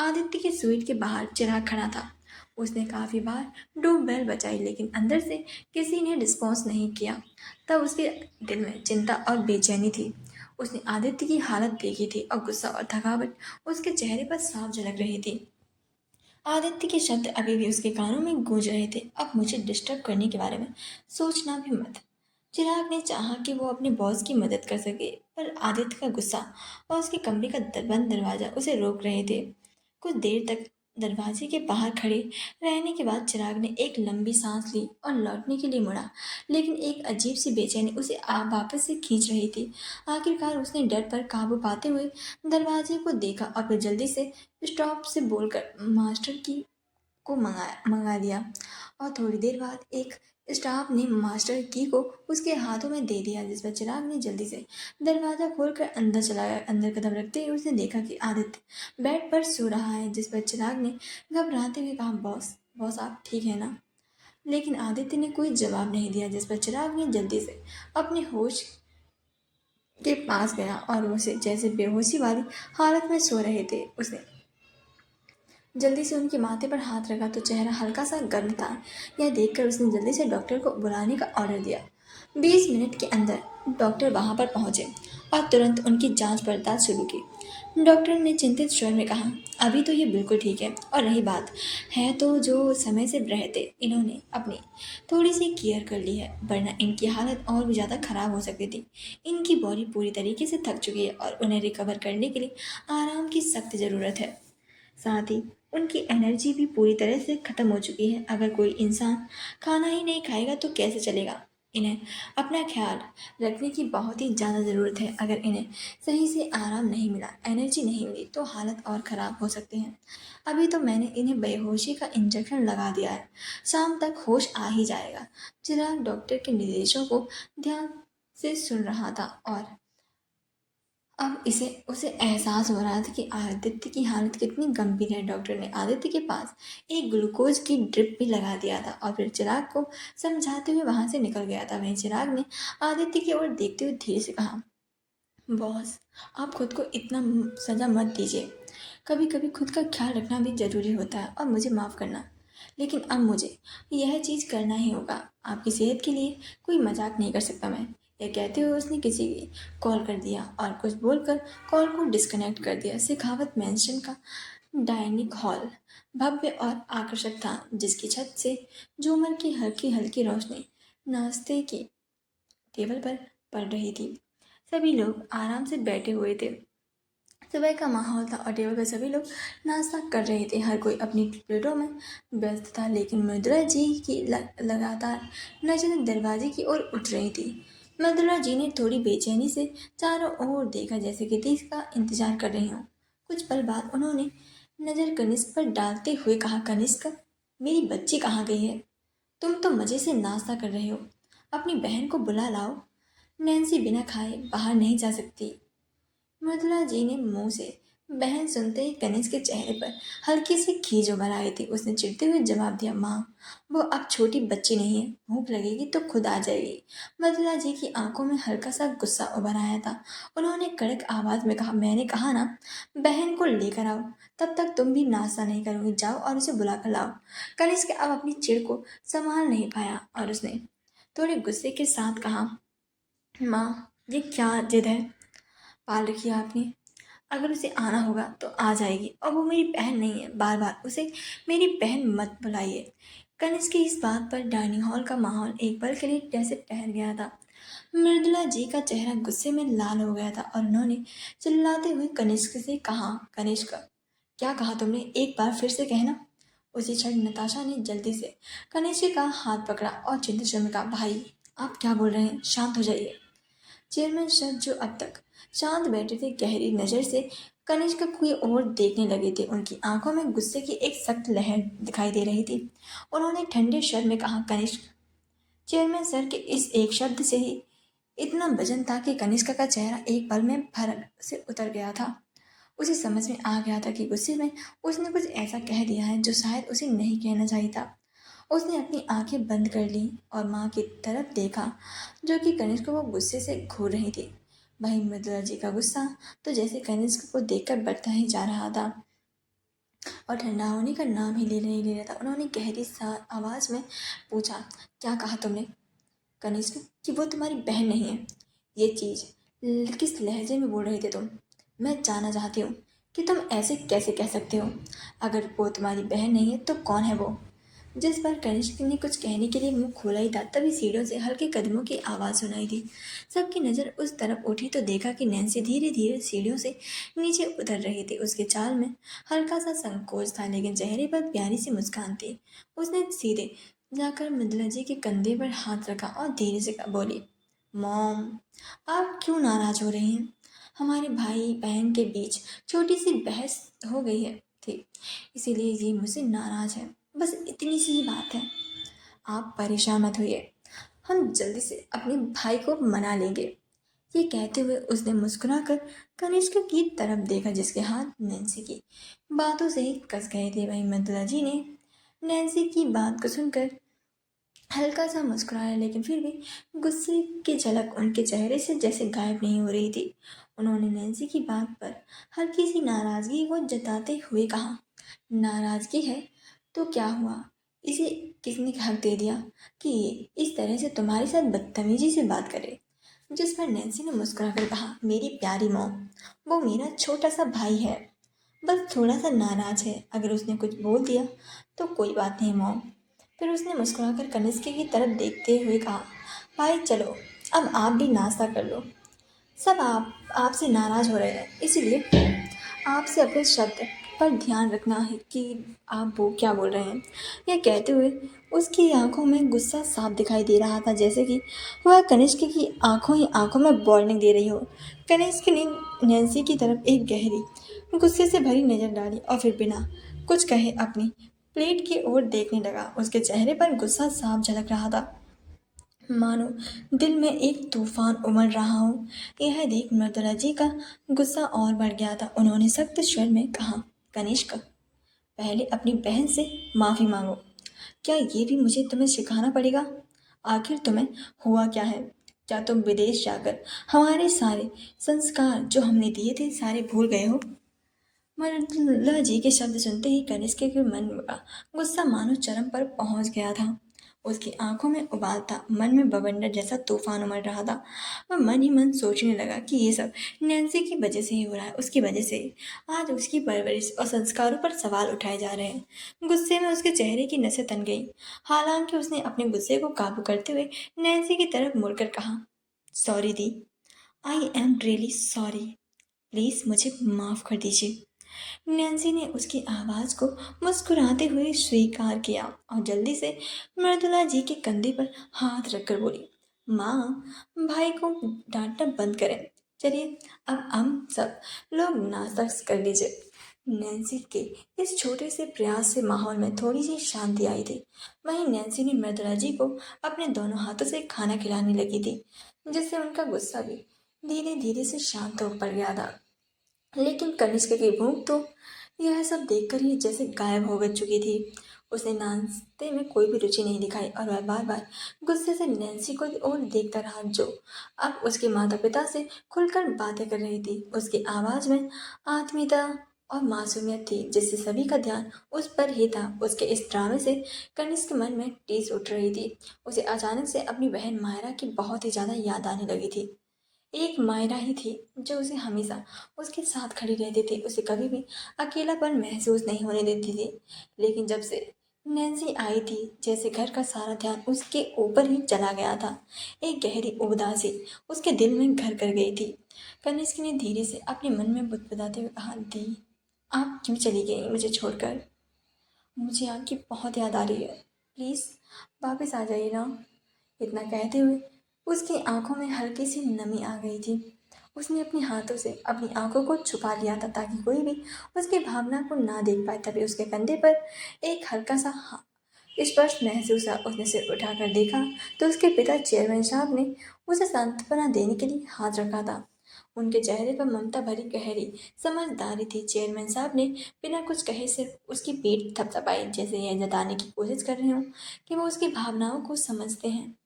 आदित्य की स्वीट के बाहर चिराग खड़ा था। उसने काफ़ी बार डोर बेल बजाई, लेकिन अंदर से किसी ने रिस्पॉन्स नहीं किया। तब उसके दिल में चिंता और बेचैनी थी। उसने आदित्य की हालत देखी थी और गुस्सा और थकावट उसके चेहरे पर साफ झलक रही थी। आदित्य के शब्द अभी भी उसके कानों में गूंज रहे थे, अब मुझे डिस्टर्ब करने के बारे में सोचना भी मत। चिराग ने चाहा कि वो अपने बॉस की मदद कर सके, पर आदित्य का गुस्सा और उसके कमरे का बंद दरवाजा उसे रोक रहे थे। कुछ देर तक दरवाजे के बाहर खड़े रहने के बाद चिराग ने एक लंबी सांस ली और लौटने के लिए मुड़ा, लेकिन एक अजीब सी बेचैनी उसे वापस से खींच रही थी। आखिरकार उसने डर पर काबू पाते हुए दरवाजे को देखा और फिर जल्दी से स्टॉप से बोलकर मास्टर की को मंगा लिया। और थोड़ी देर बाद एक स्टाफ ने मास्टर की को उसके हाथों में दे दिया, जिस पर चिराग ने जल्दी से दरवाजा खोलकर अंदर चला गया। अंदर कदम रखते ही उसने देखा कि आदित्य बेड पर सो रहा है, जिस पर चिराग ने घबराते हुए कहा, बॉस, बॉस आप ठीक है ना? लेकिन आदित्य ने कोई जवाब नहीं दिया, जिस पर चिराग ने जल्दी से अपने होश के पास गया और उसे जैसे बेहोशी वाली हालत में सो रहे थे। उसने जल्दी से उनके माथे पर हाथ रखा तो चेहरा हल्का सा गर्म था। यह देखकर उसने जल्दी से डॉक्टर को बुलाने का ऑर्डर दिया। 20 मिनट के अंदर डॉक्टर वहां पर पहुंचे और तुरंत उनकी जांच पड़ताल शुरू की। डॉक्टर ने चिंतित स्वर में कहा, अभी तो ये बिल्कुल ठीक है, और रही बात है तो जो समय से रहते इन्होंने अपनी थोड़ी सी केयर कर ली है, वरना इनकी हालत और भी ज़्यादा खराब हो सकती थी। इनकी बॉडी पूरी तरीके से थक चुकी है और उन्हें रिकवर करने के लिए आराम की सख्त ज़रूरत है। साथ ही उनकी एनर्जी भी पूरी तरह से ख़त्म हो चुकी है। अगर कोई इंसान खाना ही नहीं खाएगा तो कैसे चलेगा? इन्हें अपना ख्याल रखने की बहुत ही ज़्यादा ज़रूरत है। अगर इन्हें सही से आराम नहीं मिला, एनर्जी नहीं मिली, तो हालत और ख़राब हो सकते हैं। अभी तो मैंने इन्हें बेहोशी का इंजेक्शन लगा दिया है, शाम तक होश आ ही जाएगा। चिराग डॉक्टर के निर्देशों को ध्यान से सुन रहा था, और अब इसे उसे एहसास हो रहा था कि आदित्य की हालत कितनी गंभीर है। डॉक्टर ने आदित्य के पास एक ग्लूकोज की ड्रिप भी लगा दिया था और फिर चिराग को समझाते हुए वहां से निकल गया था। वहीं चिराग ने आदित्य की ओर देखते हुए धीरे से कहा, बॉस, आप खुद को इतना सजा मत दीजिए। कभी कभी खुद का ख्याल रखना भी जरूरी होता है, और मुझे माफ़ करना, लेकिन अब मुझे यह चीज़ करना ही होगा। आपकी सेहत के लिए कोई मजाक नहीं कर सकता मैं। यह कहते हुए उसने किसी की कॉल कर दिया और कुछ बोलकर कॉल को डिस्कनेक्ट कर दिया। शेखावत मैंशन का डाइनिंग हॉल भव्य और आकर्षक था, जिसकी छत से झूमर की हल्की हल्की रोशनी नाश्ते की टेबल पर पड़ रही थी। सभी लोग आराम से बैठे हुए थे। सुबह का माहौल था और टेबल पर सभी लोग नाश्ता कर रहे थे। हर कोई अपनी प्लेटों में व्यस्त था, लेकिन मृदुला जी की लगातार नजरें दरवाजे की ओर उठ रही थी। मृदुला जी ने थोड़ी बेचैनी से चारों ओर देखा, जैसे कि किसी का इंतजार कर रही हो। कुछ पल बाद उन्होंने नजर कनिष्क पर डालते हुए कहा, कनिष्क, मेरी बच्ची कहाँ गई है? तुम तो मज़े से नाश्ता कर रहे हो, अपनी बहन को बुला लाओ। नैन्सी बिना खाए बाहर नहीं जा सकती। मृदुला जी ने मुंह से बहन सुनते ही कनिष्क के चेहरे पर हल्की सी खींच उभर आई थी। उसने चिढ़ते हुए जवाब दिया, माँ, वो अब छोटी बच्ची नहीं है, भूख लगेगी तो खुद आ जाएगी। मृदुला जी की आंखों में हल्का सा गुस्सा उभर आया था। उन्होंने कड़क आवाज में कहा, मैंने कहा ना, बहन को लेकर आओ। तब तक तुम भी नाश्ता नहीं करोगी, जाओ और उसे बुला कर लाओ। कनिष्क अब अपनी चिढ़ को संभाल नहीं पाया और उसने थोड़े गुस्से के साथ कहा, माँ, ये क्या जिद है पाल रखी है आपने? अगर उसे आना होगा तो आ जाएगी, और वो मेरी बहन नहीं है, बार बार उसे मेरी बहन मत बुलाइए। कनिष्क की इस बात पर डाइनिंग हॉल का माहौल एक पल के लिए जैसे ठहर गया था। मृदुला जी का चेहरा गुस्से में लाल हो गया था और उन्होंने चिल्लाते हुए कनिष्क से कहा, कनिष्क, क्या कहा तुमने? एक बार फिर से कहना। उसी क्षण नताशा ने जल्दी से कनिष्क का हाथ पकड़ा और चिंतित स्वर में कहा, भाई, आप क्या बोल रहे हैं? शांत हो जाइए। चेयरमैन सर, जो अब तक शांत बैठे थे, गहरी नजर से कनिष्क की ओर देखने लगे थे। उनकी आंखों में गुस्से की एक सख्त लहर दिखाई दे रही थी। उन्होंने ठंडे स्वर में कहा, कनिष्क। चेयरमैन सर के इस एक शब्द से ही इतना वजन था कि कनिष्क का चेहरा एक पल में फरक से उतर गया था। उसे समझ में आ गया था कि गुस्से में उसने कुछ ऐसा कह दिया है जो शायद उसे नहीं कहना चाहिए था। उसने अपनी आंखें बंद कर ली और माँ की तरफ देखा, जो कि कनिष्क को गुस्से से घूर रही थी। भाई मृदुला जी का गुस्सा तो जैसे कनिष्क को देखकर बढ़ता ही जा रहा था और ठंडा होने का नाम ही ले नहीं ले रहा था। उन्होंने गहरी सा आवाज में पूछा, क्या कहा तुमने कनिष्क? कि वो तुम्हारी बहन नहीं है? ये चीज किस लहजे में बोल रहे थे तुम? मैं जानना चाहती हूँ कि तुम ऐसे कैसे कह सकते हो? अगर वो तुम्हारी बहन नहीं है तो कौन है वो? जिस बार कनिष्क ने कुछ कहने के लिए मुंह खोला ही था, तभी सीढ़ियों से हल्के कदमों की आवाज़ सुनाई दी। सबकी नज़र उस तरफ उठी तो देखा कि नैन्सी धीरे धीरे सीढ़ियों से नीचे उतर रही थी। उसके चाल में हल्का सा संकोच था, लेकिन चेहरे पर प्यारी सी मुस्कान थी। उसने सीधे जाकर मृदुला जी के कंधे पर हाथ रखा और धीरे से बोली, मॉम, आप क्यों नाराज हो रही हैं? हमारे भाई बहन के बीच छोटी सी बहस हो गई है थी, इसीलिए ये मुझसे नाराज है। बस इतनी सी ही बात है, आप परेशान मत होइए, हम जल्दी से अपने भाई को मना लेंगे। ये कहते हुए उसने मुस्कुराकर कनिष्क की तरफ देखा, जिसके हाथ नैन्सी की बातों से ही कस गए थे। वहीं मृदुला जी ने नैन्सी की बात को सुनकर हल्का सा मुस्कुराया, लेकिन फिर भी गुस्से की झलक उनके चेहरे से जैसे गायब नहीं हो रही थी। उन्होंने नैन्सी की बात पर हल्की सी नाराजगी को जताते हुए कहा, नाराजगी है तो क्या हुआ? इसे किसने हक दे दिया कि ये इस तरह से तुम्हारे साथ बदतमीजी से बात करे? जिस पर नैन्सी ने मुस्कुराकर कहा, मेरी प्यारी मॉम, वो मेरा छोटा सा भाई है, बस थोड़ा सा नाराज है। अगर उसने कुछ बोल दिया तो कोई बात नहीं मॉम। फिर उसने मुस्कुराकर कनिष्क की तरफ देखते हुए कहा, भाई चलो, अब आप भी नाश्ता कर लो। सब आपसे नाराज हो रहे हैं, इसीलिए आपसे अपने शब्द पर ध्यान रखना है कि आप वो क्या बोल रहे हैं। यह कहते हुए उसकी आंखों में गुस्सा साफ दिखाई दे रहा था, जैसे कि वह कनिष्क की आंखों ही आंखों में वार्निंग दे रही हो। कनिष्क ने नैन्सी की तरफ एक गहरी गुस्से से भरी नजर डाली और फिर बिना कुछ कहे अपनी प्लेट की ओर देखने लगा। उसके चेहरे पर गुस्सा साफ झलक रहा था, मानो दिल में एक तूफान उमड़ रहा हो। यह देख मृदुला जी का गुस्सा और बढ़ गया था। उन्होंने सख्त स्वर में कहा, कनिष्क, पहले अपनी बहन से माफ़ी मांगो। क्या ये भी मुझे तुम्हें सिखाना पड़ेगा? आखिर तुम्हें हुआ क्या है? क्या तुम विदेश जाकर हमारे सारे संस्कार जो हमने दिए थे सारे भूल गए हो? मृदुला जी के शब्द सुनते ही कनिष्क के मन का गुस्सा मानो चरम पर पहुंच गया था। उसकी आंखों में उबाल था, मन में बवंडर जैसा तूफान उमड़ रहा था। वह मन ही मन सोचने लगा कि ये सब नैन्सी की वजह से ही हो रहा है, उसकी वजह से आज उसकी परवरिश और संस्कारों पर सवाल उठाए जा रहे हैं। गुस्से में उसके चेहरे की नसें तन गई। हालांकि उसने अपने गुस्से को काबू करते हुए नैन्सी की तरफ मुड़कर कहा, sorry the, I am really sorry, please मुझे माफ़ कर दीजिए। नैन्सी ने उसकी आवाज़ को मुस्कुराते हुए स्वीकार किया और जल्दी से मृदुला जी के कंधे पर हाथ रखकर बोली, माँ, भाई को डांटना बंद करें। चलिए, अब हम सब लोग नाश्ता कर लीजिए। नैन्सी के इस छोटे से प्रयास से माहौल में थोड़ी सी शांति आई थी। वहीं नैन्सी ने मृदुला जी को अपने दोनों हाथों से खाना खिलाने लगी थी, जिससे उनका गुस्सा भी धीरे धीरे से शांत हो पड़ गया था। लेकिन कनिष्क की भूख तो यह सब देखकर ही जैसे गायब हो गई चुकी थी। उसने नाश्ते में कोई भी रुचि नहीं दिखाई और वह बार बार गुस्से से नैन्सी को और देखता रहा, जो अब उसके माता पिता से खुलकर बातें कर रही थी। उसकी आवाज में आत्मीयता और मासूमियत थी, जिससे सभी का ध्यान उस पर ही था। उसके इस ड्रामे से कनिष्क के मन में टीस उठ रही थी। उसे अचानक से अपनी बहन मायरा की बहुत ही ज्यादा याद आने लगी थी। एक मायरा ही थी जो उसे हमेशा उसके साथ खड़ी रहती थी, उसे कभी भी अकेलापन महसूस नहीं होने देती थी। लेकिन जब से नैन्सी आई थी, जैसे घर का सारा ध्यान उसके ऊपर ही चला गया था। एक गहरी उदासी उसके दिल में घर कर गई थी। कनिष्क ने धीरे से अपने मन में बुदबुदाते हुए कहा, दी, आप क्यों चली गई मुझे छोड़कर? मुझे आपकी बहुत याद आ रही है, प्लीज़ वापस आ जाइए ना। इतना कहते हुए उसकी आंखों में हल्की सी नमी आ गई थी। उसने अपने हाथों से अपनी आंखों को छुपा लिया था ताकि कोई भी उसकी भावना को ना देख पाए। तभी उसके कंधे पर एक हल्का सा स्पर्श महसूस हुआ। उसने सिर उठाकर देखा तो उसके पिता चेयरमैन साहब ने उसे सांत्वना देने के लिए हाथ रखा था। उनके चेहरे पर ममता भरी गहरी समझदारी थी। चेयरमैन साहब ने बिना कुछ कहे सिर्फ उसकी पीठ थपथपाई, जैसे यह जताने की कोशिश कर रहे हों कि वो उसकी भावनाओं को समझते हैं।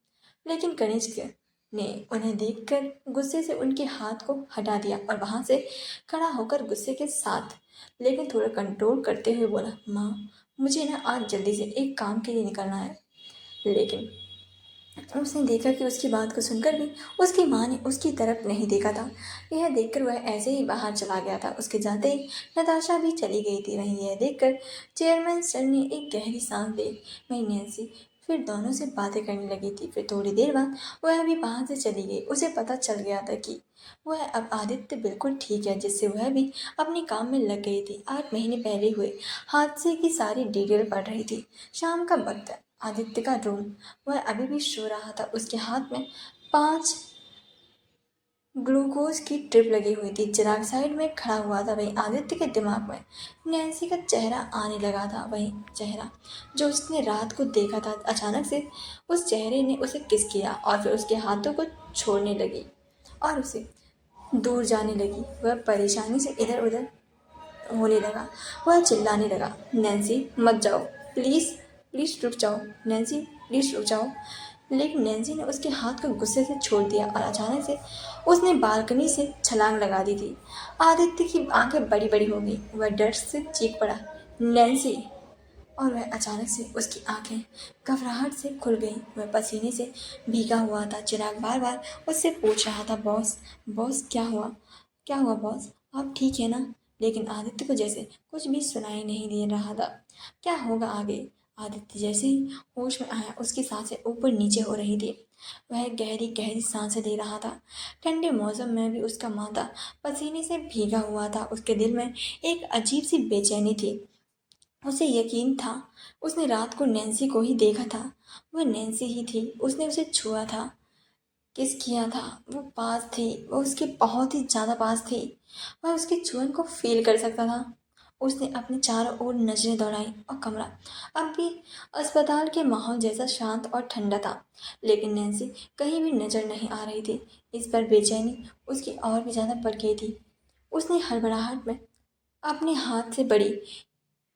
लेकिन कनिष्क ने उन्हें देखकर गुस्से से उनके हाथ को हटा दिया और वहां से खड़ा होकर गुस्से के साथ लेकिन थोड़ा कंट्रोल करते हुए बोला, माँ, मुझे ना आज जल्दी से एक काम के लिए निकलना है। लेकिन उसने देखा कि उसकी बात को सुनकर भी उसकी माँ ने उसकी तरफ नहीं देखा था। यह देखकर वह ऐसे ही बाहर चला गया था। उसके जाते ही नताशा भी चली गई थी। वहीं यह देखकर चेयरमैन सर ने एक गहरी सांस ली। वहीं नैन्सी फिर दोनों से बातें करने लगी थी। फिर थोड़ी देर बाद वह भी वहां से चली गई। उसे पता चल गया था कि वह अब आदित्य बिल्कुल ठीक है, जिससे वह भी अपने काम में लग गई थी। 8 महीने पहले हुए हादसे की सारी डिटेल पढ़ रही थी। शाम का वक्त, आदित्य का रूम, वह अभी भी सो रहा था। उसके हाथ में 5 ग्लूकोज की ट्रिप लगी हुई थी। चिराग साइड में खड़ा हुआ था। वहीं आदित्य के दिमाग में नैन्सी का चेहरा आने लगा था, वही चेहरा जो उसने रात को देखा था। अचानक से उस चेहरे ने उसे किस किया और फिर उसके हाथों को छोड़ने लगी और उसे दूर जाने लगी। वह परेशानी से इधर उधर होने लगा। वह चिल्लाने लगा, नैन्सी मत जाओ, प्लीज़, प्लीज़ रुक जाओ, नैन्सी प्लीज़ रुक जाओ। लेकिन नैन्सी ने उसके हाथ को गुस्से से छोड़ दिया और अचानक से उसने बालकनी से छलांग लगा दी थी। आदित्य की आंखें बड़ी बड़ी हो गई। वह डर से चीख पड़ा, नैन्सी। और वह अचानक से उसकी आंखें घबराहट से खुल गईं। वह पसीने से भीगा हुआ था। चिराग बार बार उससे पूछ रहा था, बॉस, बॉस क्या हुआ, क्या हुआ बॉस, आप ठीक है ना? लेकिन आदित्य को जैसे कुछ भी सुनाई नहीं दे रहा था। क्या होगा आगे? आदित्य जैसे ही होश में आया, उसकी सांसें ऊपर नीचे हो रही थी। वह गहरी गहरी सांसें ले रहा था। ठंडे मौसम में भी उसका माथा पसीने से भीगा हुआ था। उसके दिल में एक अजीब सी बेचैनी थी। उसे यकीन था उसने रात को नैन्सी को ही देखा था। वह नैन्सी ही थी। उसने उसे छुआ था, किस किया था। वो पास थी, वो उसके बहुत ही ज़्यादा पास थी। वह उसके छुअन को फील कर सकता था। उसने अपने चारों ओर नजरें दौड़ाई और कमरा अब भी अस्पताल के माहौल जैसा शांत और ठंडा था। लेकिन नैन्सी कहीं भी नजर नहीं आ रही थी। इस पर बेचैनी उसकी और भी ज़्यादा बढ़ गई थी। उसने हड़बड़ाहट में अपने हाथ से बड़ी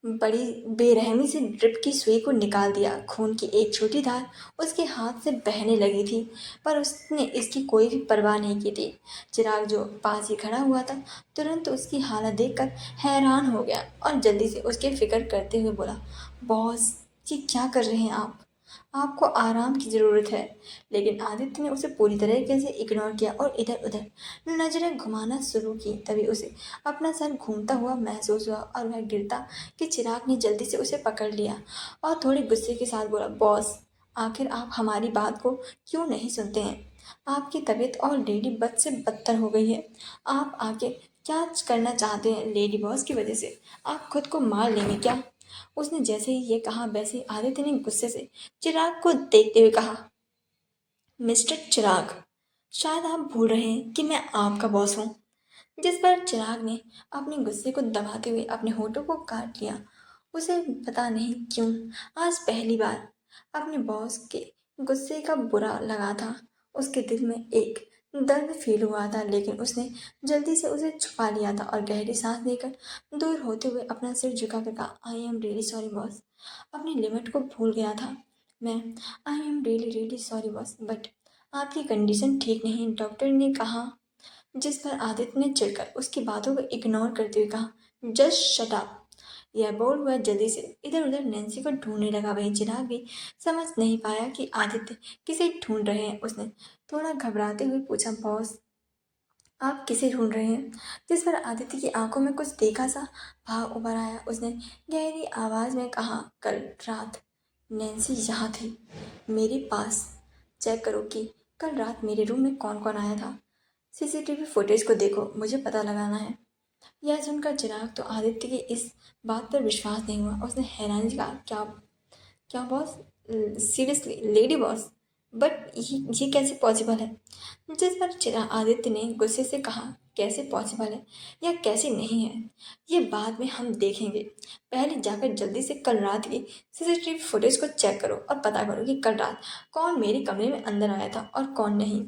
बड़ी बेरहमी से ड्रिप की सुई को निकाल दिया। खून की एक छोटी धार उसके हाथ से बहने लगी थी, पर उसने इसकी कोई भी परवाह नहीं की थी। चिराग जो पास ही खड़ा हुआ था, तुरंत उसकी हालत देखकर हैरान हो गया और जल्दी से उसकी फिक्र करते हुए बोला, बॉस, ये क्या कर रहे हैं आप? आपको आराम की ज़रूरत है। लेकिन आदित्य ने उसे पूरी तरीके से इग्नोर किया और इधर उधर नजरें घुमाना शुरू की। तभी उसे अपना सर घूमता हुआ महसूस हुआ और वह गिरता कि चिराग ने जल्दी से उसे पकड़ लिया और थोड़े गुस्से के साथ बोला, बॉस, आखिर आप हमारी बात को क्यों नहीं सुनते हैं? आपकी तबीयत ऑलरेडी बद से बदतर हो गई है। आप आगे क्या करना चाहते हैं? लेडी बॉस की वजह से आप खुद को मार लेंगे क्या? उसने जैसे ही ये कहा वैसे ही आदित्य ने गुस्से से चिराग को देखते हुए कहा, मिस्टर चिराग, शायद आप भूल रहे हैं कि मैं आपका बॉस हूँ। जिस पर चिराग ने अपने गुस्से को दबाते हुए अपने होठों को काट लिया। उसे पता नहीं क्यों आज पहली बार अपने बॉस के गुस्से का बुरा लगा था। उसके दिल में एक दर्द फील हुआ था, लेकिन उसने जल्दी से उसे छुपा लिया था और गहरी सांस लेकर दूर होते हुए अपना सिर झुकाकर कहा, I am really sorry boss. अपनी लिमिट को भूल गया था मैं। I am really really sorry boss, but आपकी कंडीशन ठीक नहीं, डॉक्टर ने कहा। जिस पर आदित्य ने चिढ़कर उसकी बातों को इग्नोर करते हुए कहा, जस्ट शट अप। यह बोल हुआ जल्दी से इधर उधर नैन्सी को ढूंढने लगा। वही चिराग भी समझ नहीं पाया कि आदित्य किसे ढूंढ रहे हैं। उसने थोड़ा घबराते हुए पूछा, बॉस आप किसे ढूंढ रहे हैं? जिस पर आदित्य की आंखों में कुछ देखा सा भाव उभर आया। उसने गहरी आवाज में कहा, कल रात नैन्सी यहाँ थी मेरे पास। चेक करो कि कल रात मेरे रूम में कौन कौन आया था। सीसीटीवी फुटेज को देखो, मुझे पता लगाना है। यह सुनकर चिराग तो आदित्य की इस बात पर विश्वास नहीं हुआ। उसने हैरानी से कहा, क्या क्या boss? Seriously lady boss? But ये कैसे पॉसिबल है? जिस पर चिराग आदित्य ने गुस्से से कहा, कैसे पॉसिबल है या कैसे नहीं है ये बाद में हम देखेंगे। पहले जाकर जल्दी से कल रात की सीसीटीवी फुटेज को चेक करो और पता करो कि कल रात कौन मेरे कमरे में अंदर आया था और कौन नहीं।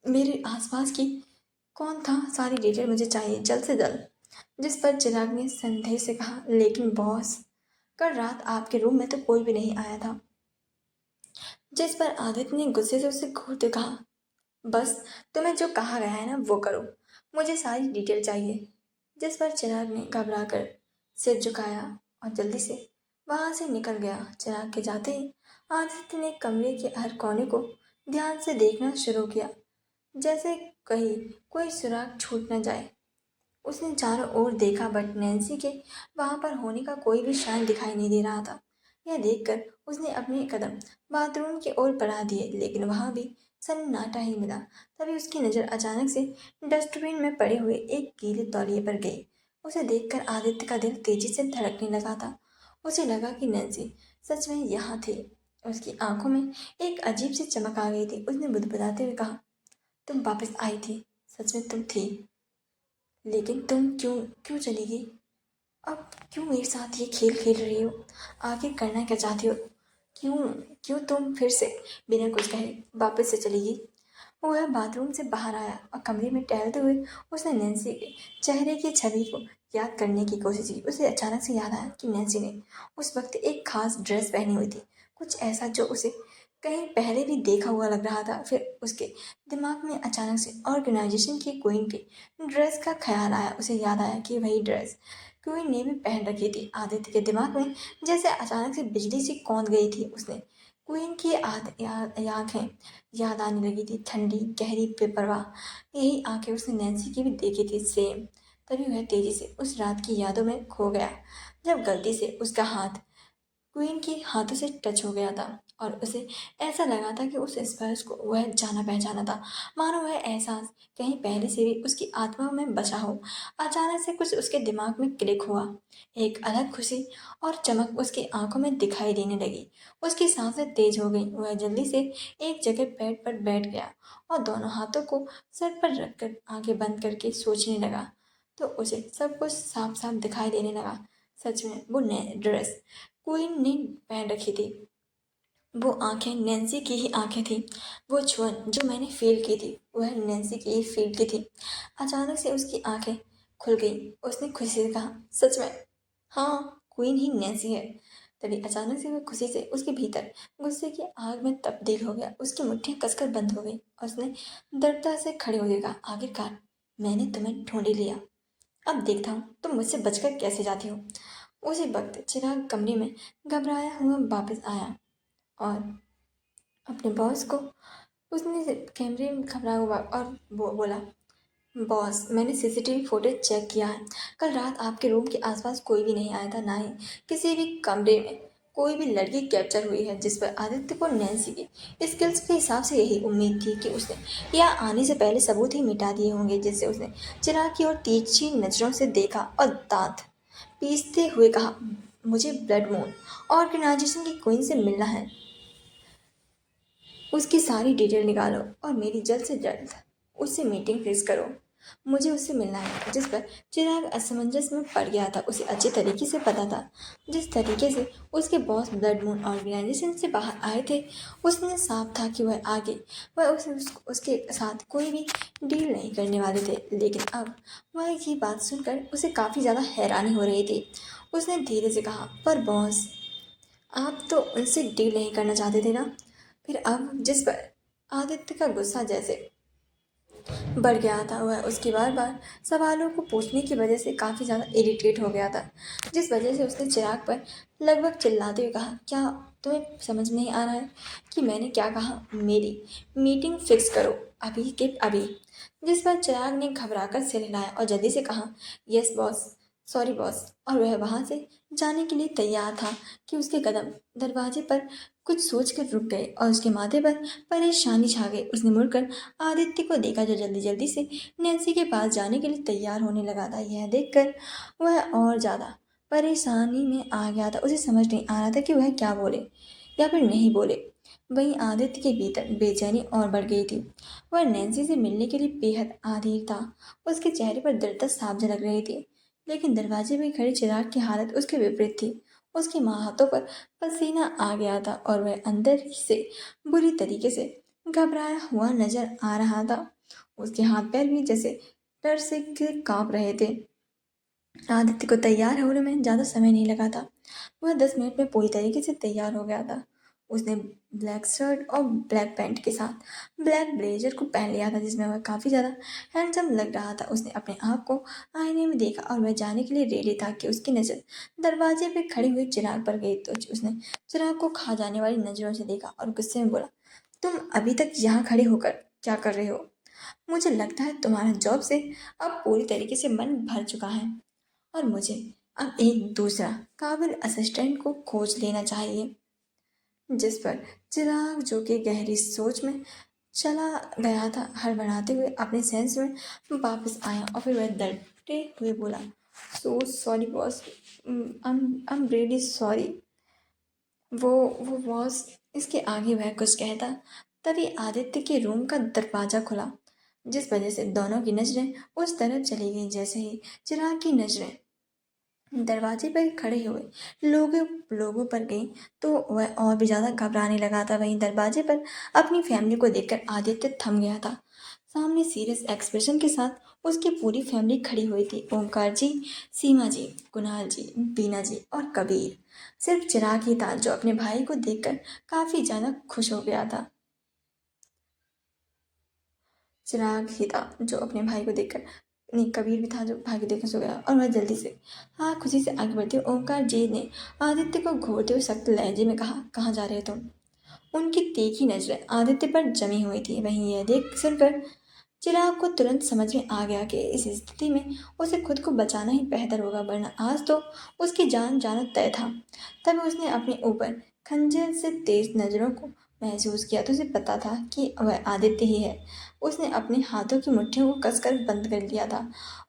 मेरे आसपास की कौन था, सारी डिटेल मुझे चाहिए जल्द से जल्द। जिस पर चिराग ने संदेह से कहा, लेकिन बॉस कल रात आपके रूम में तो कोई भी नहीं आया था। जिस पर आदित्य ने गुस्से से उसे घूरते कहा, बस तुम्हें जो कहा गया है ना वो करो, मुझे सारी डिटेल चाहिए। जिस पर चिराग ने घबरा कर सिर झुकाया और जल्दी से वहां से निकल गया। चिराग के जाते ही आदित्य ने कमरे के हर कोने को ध्यान से देखना शुरू किया, जैसे कहीं कोई सुराग छूट न जाए। उसने चारों ओर देखा, बट नैन्सी के वहां पर होने का कोई भी शान दिखाई नहीं दे रहा था। यह देखकर उसने अपने कदम बाथरूम की ओर बढ़ा दिए, लेकिन वहां भी सन्नाटा ही मिला। तभी उसकी नजर अचानक से डस्टबिन में पड़े हुए एक गीले तौलिए पर गई। उसे देखकर आदित्य का दिल तेजी से धड़कने लगा था। उसे लगा कि नैन्सी सच में यहाँ थी। उसकी आंखों में एक अजीब सी चमक आ गई थी। उसने बुदबुदाते हुए कहा, तुम वापस आई थी, सच में तुम थी, लेकिन तुम क्यों क्यों चली गई? अब क्यों मेरे साथ ये खेल खेल रही हो? आखिर करना क्या चाहती हो? क्यों क्यों तुम फिर से बिना कुछ कहे वापस से चली गई? वह बाथरूम से बाहर आया और कमरे में टहलते हुए उसने नैन्सी के चेहरे की छवि को याद करने की कोशिश की। उसे अचानक से याद आया कि नैन्सी ने उस वक्त एक खास ड्रेस पहनी हुई थी, कुछ ऐसा जो उसे कहीं पहले भी देखा हुआ लग रहा था। फिर उसके दिमाग में अचानक से ऑर्गेनाइजेशन की क्वीन की ड्रेस का ख्याल आया। उसे याद आया कि वही ड्रेस क्वीन ने भी पहन रखी थी। आदित्य के दिमाग में जैसे अचानक से बिजली सी कौंध गई थी। उसने क्वीन की आंखें याद आने लगी थी, ठंडी गहरी बेपरवाह। यही आंखें उसने नैन्सी की भी देखी थी, सेम। तभी वह तेजी से उस रात की यादों में खो गया जब गलती से उसका हाथ क्वीन के हाथों से टच हो गया था और उसे ऐसा लगा था कि उस स्पर्श को वह जाना पहचाना था, मानो वह एहसास कहीं पहले से भी उसकी आत्मा में बचा हो। अचानक से कुछ उसके दिमाग में क्लिक हुआ। एक अलग खुशी और चमक उसकी आंखों में दिखाई देने लगी। उसकी सांसें तेज हो गईं। वह जल्दी से एक जगह बेड पर बैठ गया और दोनों हाथों को सर पर रखकर आंखें बंद करके सोचने लगा। तो उसे सब कुछ साफ साफ दिखाई देने लगा। सच में वो नए ड्रेस क्वीन ने पहन रखी थी, वो आंखें नैन्सी की ही आंखें थी, वो छुअन जो मैंने फील की थी वह नैन्सी की ही फील की थी। अचानक से उसकी आंखें खुल गई। उसने खुशी से कहा, सच में हाँ, क्वीन ही नैन्सी है। तभी अचानक से वह खुशी से उसके भीतर गुस्से की आग में तब्दील हो गया। उसकी मुट्ठियां कसकर बंद हो गई और उसने दृढ़ता से खड़े हो गया। आखिरकार मैंने तुम्हें ढूंढ ही लिया, अब देखता हूँ तुम मुझसे बचकर कैसे जाती हो। उसी वक्त चिराग कमरे में घबराया हुआ वापस आया और अपने बॉस को उसने कैमरे में घबराया हुआ और वो बोला, बॉस मैंने सीसीटीवी फुटेज चेक किया है, कल रात आपके रूम के आसपास कोई भी नहीं आया था, ना ही किसी भी कमरे में कोई भी लड़की कैप्चर हुई है। जिस पर आदित्य को नैन्सी की स्किल्स के हिसाब से यही उम्मीद थी कि उसने यह आने से पहले सबूत ही मिटा दिए होंगे। जिससे उसने चिराग की ओर तिरछी नजरों से देखा और दांत पीसते हुए कहा, मुझे ब्लड मून ऑर्गेनाइजेशन की क्वीन से मिलना है, उसकी सारी डिटेल निकालो और मेरी जल्द से जल्द उससे मीटिंग फिक्स करो। मुझे उससे मिलना है। जिस पर चिराग असमंजस में पड़ गया था। उसे अच्छे तरीके से पता था जिस तरीके से उसके बॉस ब्लड मून ऑर्गेनाइजेशन से बाहर आए थे, उसने साफ था कि वह आगे वह उसके साथ कोई भी डील नहीं करने वाले थे। लेकिन अब वह ये बात सुनकर उसे काफ़ी ज़्यादा हैरानी हो रही थी। उसने धीरे से कहा, पर बॉस, आप तो उनसे डील नहीं करना चाहते थे ना? फिर अब जिस पर आदित्य का गुस्सा जैसे बढ़ गया था, वह उसके बार बार सवालों को पूछने की वजह से काफ़ी ज़्यादा इरिटेट हो गया था, जिस वजह से उसने चिराग पर लगभग चिल्लाते हुए कहा, क्या तुम्हें समझ नहीं आ रहा है कि मैंने क्या कहा? मेरी मीटिंग फिक्स करो अभी के अभी। जिस पर चिराग ने घबराकर सिर हिलाया और जल्दी से कहा, यस बॉस, सॉरी बॉस। और वह वहाँ से जाने के लिए तैयार था कि उसके कदम दरवाजे पर कुछ सोचकर रुक गए और उसके माथे पर परेशानी छा गई। उसने मुड़कर आदित्य को देखा जो जल्दी जल्दी से नैन्सी के पास जाने के लिए तैयार होने लगा था। यह देखकर वह और ज़्यादा परेशानी में आ गया था। उसे समझ नहीं आ रहा था कि वह क्या बोले या फिर नहीं बोले। वहीं आदित्य के भीतर बेचैनी और बढ़ गई थी। वह नैन्सी से मिलने के लिए बेहद आधीर था। उसके चेहरे पर दर्द साफ झलक रही थी, लेकिन दरवाजे में खड़े चिराग की हालत उसके विपरीत थी। उसके हाथों पर पसीना आ गया था और वह अंदर से बुरी तरीके से घबराया हुआ नजर आ रहा था। उसके हाथ पैर भी जैसे डर से कांप रहे थे। आदित्य को तैयार होने में ज़्यादा समय नहीं लगा था। वह 10 मिनट में पूरी तरीके से तैयार हो गया था। उसने ब्लैक शर्ट और ब्लैक पैंट के साथ ब्लैक ब्लेजर को पहन लिया था, जिसमें वह काफ़ी ज़्यादा हैंडसम लग रहा था। उसने अपने आप को आईने में देखा और वह जाने के लिए रेडी था कि उसकी नज़र दरवाजे पे खड़े हुए चिराग पर गई। तो उसने चिराग को खा जाने वाली नज़रों से देखा और गुस्से में बोला, तुम अभी तक यहाँ खड़े होकर क्या कर रहे हो? मुझे लगता है तुम्हारा जॉब से अब पूरी तरीके से मन भर चुका है और मुझे अब एक दूसरा काबिल असिस्टेंट को खोज लेना चाहिए। जिस पर चिराग, जो कि गहरी सोच में चला गया था, हड़बड़ाते हुए अपने सेंस में वापस आया और फिर वह डरते हुए बोला, so sorry boss, I am really sorry. वो बॉस। इसके आगे वह कुछ कहता, तभी आदित्य के रूम का दरवाजा खुला, जिस वजह से दोनों की नजरें उस तरफ चली गईं। जैसे ही चिराग की नजरें दरवाजे पर खड़े हुए लोगों लोगों पर गई तो वह और भी ज्यादा घबराने लगा था। वहीं दरवाजे पर अपनी फैमिली को देखकर आदित्य थम गया था। सामने सीरियस एक्सप्रेशन के साथ उसकी पूरी फैमिली खड़ी हुई थी। ओमकार जी, सीमा जी, कुणाल जी, बीना जी और कबीर। सिर्फ चिराग ही था जो अपने भाई को देखकर काफी ज्यादा खुश हो गया था। चिराग ही था जो अपने भाई को देखकर, नहीं, कबीर भी था जो भाई को देखकर सो गया और वह जल्दी से, हाँ, खुशी से आगे बढ़ते हुए ओमकार जी ने आदित्य को घूरते हुए सख्त लहजे में कहा, कहाँ जा रहे हो तुम? उनकी तीखी नजरें आदित्य पर जमी हुई थी। वहीं यह देख सुनकर चिराग को तुरंत समझ में आ गया कि इस स्थिति में उसे खुद को बचाना ही बेहतर होगा, वरना आज तो उसकी जान जाना तय था। तभी उसने अपने ऊपर खंजर से तेज नजरों को महसूस किया तो उसे पता था कि वह आदित्य ही है। उसने अपने हाथों की मुट्ठियों को कसकर बंद कर लिया था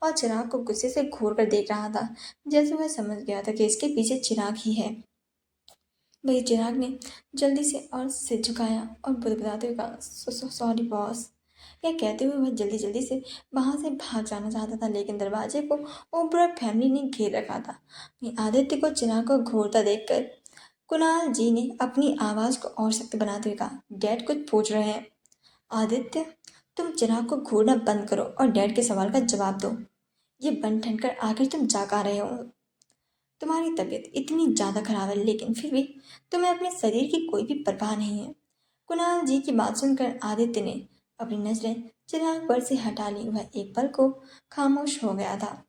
और चिराग को गुस्से से घूर कर देख रहा था, जैसे वह समझ गया था कि इसके पीछे चिराग ही है। वही चिराग ने जल्दी से और सिर झुकाया और बुदबुदाते हुए कहा, सॉरी बॉस। यह कहते हुए वह जल्दी जल्दी से वहां से भाग जाना चाहता था, लेकिन दरवाजे को ओबरा फैमिली ने घेर रखा था। वहीं आदित्य को चिराग को घूरता देखकर कुणाल जी ने अपनी आवाज को और सख्त बनाते हुए कहा, डैड कुछ पूछ रहे हैं? आदित्य, तुम चिराग को घूरना बंद करो और डैड के सवाल का जवाब दो। ये बन ठन कर आखिर तुम जा कर रहे हो? तुम्हारी तबीयत इतनी ज्यादा खराब है, लेकिन फिर भी तुम्हें अपने शरीर की कोई भी परवाह नहीं है। कुणाल जी की बात सुनकर आदित्य ने अपनी नजरें चिराग पर से हटा ली। वह एक पल को खामोश हो गया था।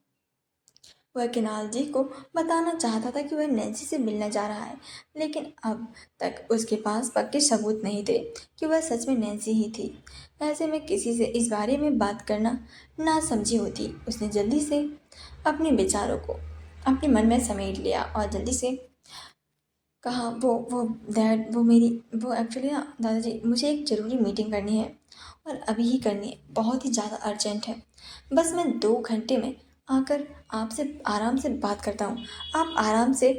वह कुणाल जी को बताना चाहता था कि वह नैन्सी से मिलने जा रहा है, लेकिन अब तक उसके पास पक्के सबूत नहीं थे कि वह सच में नैन्सी ही थी। ऐसे में किसी से इस बारे में बात करना ना समझी होती। उसने जल्दी से अपने विचारों को अपने मन में समेट लिया और जल्दी से कहा, वो डैड, वो एक्चुअली ना दादाजी, मुझे एक ज़रूरी मीटिंग करनी है और अभी ही करनी है, बहुत ही ज़्यादा अर्जेंट है। बस मैं 2 घंटे में आकर आपसे आराम से बात करता हूँ। आप आराम से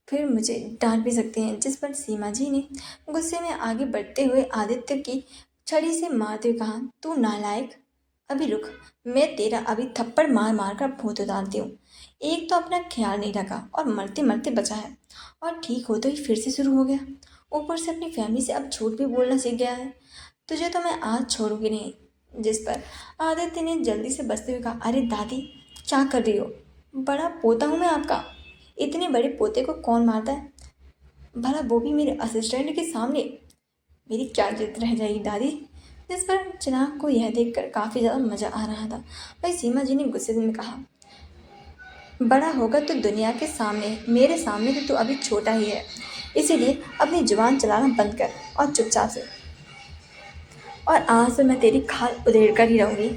फिर मुझे डांट भी सकते हैं। जिस पर सीमा जी ने गुस्से में आगे बढ़ते हुए आदित्य की छड़ी से मारते हुए कहा, तू नालायक, अभी रुक, मैं तेरा अभी थप्पड़ मार मार कर भूत उतारती हूँ। एक तो अपना ख्याल नहीं रखा और मरते मरते बचा है, और ठीक होते ही फिर से शुरू हो गया। ऊपर से अपनी फैमिली से अब झूठ भी बोलना सीख गया है। तुझे तो मैं आज छोड़ूंगी नहीं। जिस पर आदित्य ने जल्दी से बसते हुए कहा, अरे दादी, क्या कर रही हो? बड़ा पोता हूँ मैं आपका। इतने बड़े पोते को कौन मारता है, भला वो भी मेरे असिस्टेंट के सामने? मेरी क्या इज्जत रह जाएगी दादी? जिस पर चिराग को यह देखकर काफ़ी ज़्यादा मज़ा आ रहा था। भाई सीमा जी ने गुस्से में कहा, बड़ा होगा तो दुनिया के सामने, मेरे सामने तो तू अभी छोटा ही है। इसीलिए अपनी जुबान चलाना बंद कर और चुपचाप से, और आज से मैं तेरी खाल उधेड़ कर ही रहूंगी।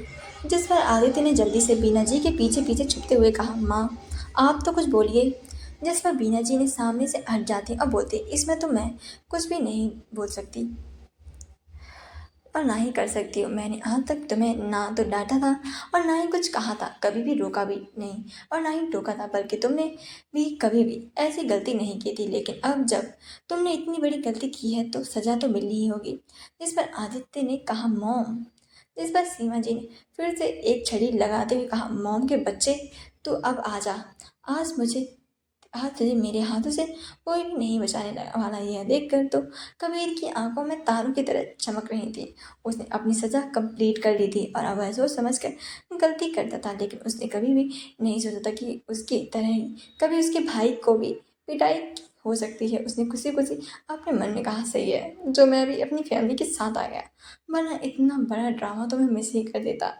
जिस पर आदित्य ने जल्दी से बीना जी के पीछे पीछे छुपते हुए कहा, माँ आप तो कुछ बोलिए। जिस पर बीना जी ने सामने से हट जाती और बोलती, इसमें तो मैं कुछ भी नहीं बोल सकती और ना ही कर सकती हूँ। मैंने आज तक तुम्हें ना तो डांटा था और ना ही कुछ कहा था, कभी भी रोका भी नहीं और ना ही टोका था, बल्कि तुमने भी कभी भी ऐसी गलती नहीं की थी। लेकिन अब जब तुमने इतनी बड़ी गलती की है तो सज़ा तो मिलनी ही होगी। जिस पर आदित्य ने कहा, मॉम। जिस पर सीमा जी ने फिर से एक छड़ी लगाते हुए कहा, मॉम के बच्चे, तू अब आ जा। आज मुझे आज तुझे मेरे हाथों से कोई भी नहीं बचाने लगा वाला। यह देखकर तो कबीर की आंखों में तारों की तरह चमक रही थी। उसने अपनी सजा कंप्लीट कर ली थी और अब वह सोच समझ कर गलती करता था, लेकिन उसने कभी भी नहीं सोचा था कि उसकी तरह ही कभी उसके भाई को भी पिटाई हो सकती है। उसने खुशी खुशी अपने मन में कहा, सही है जो मैं अभी अपनी फैमिली के साथ आ गया, वरना इतना बड़ा ड्रामा तो मैं मिस ही कर देता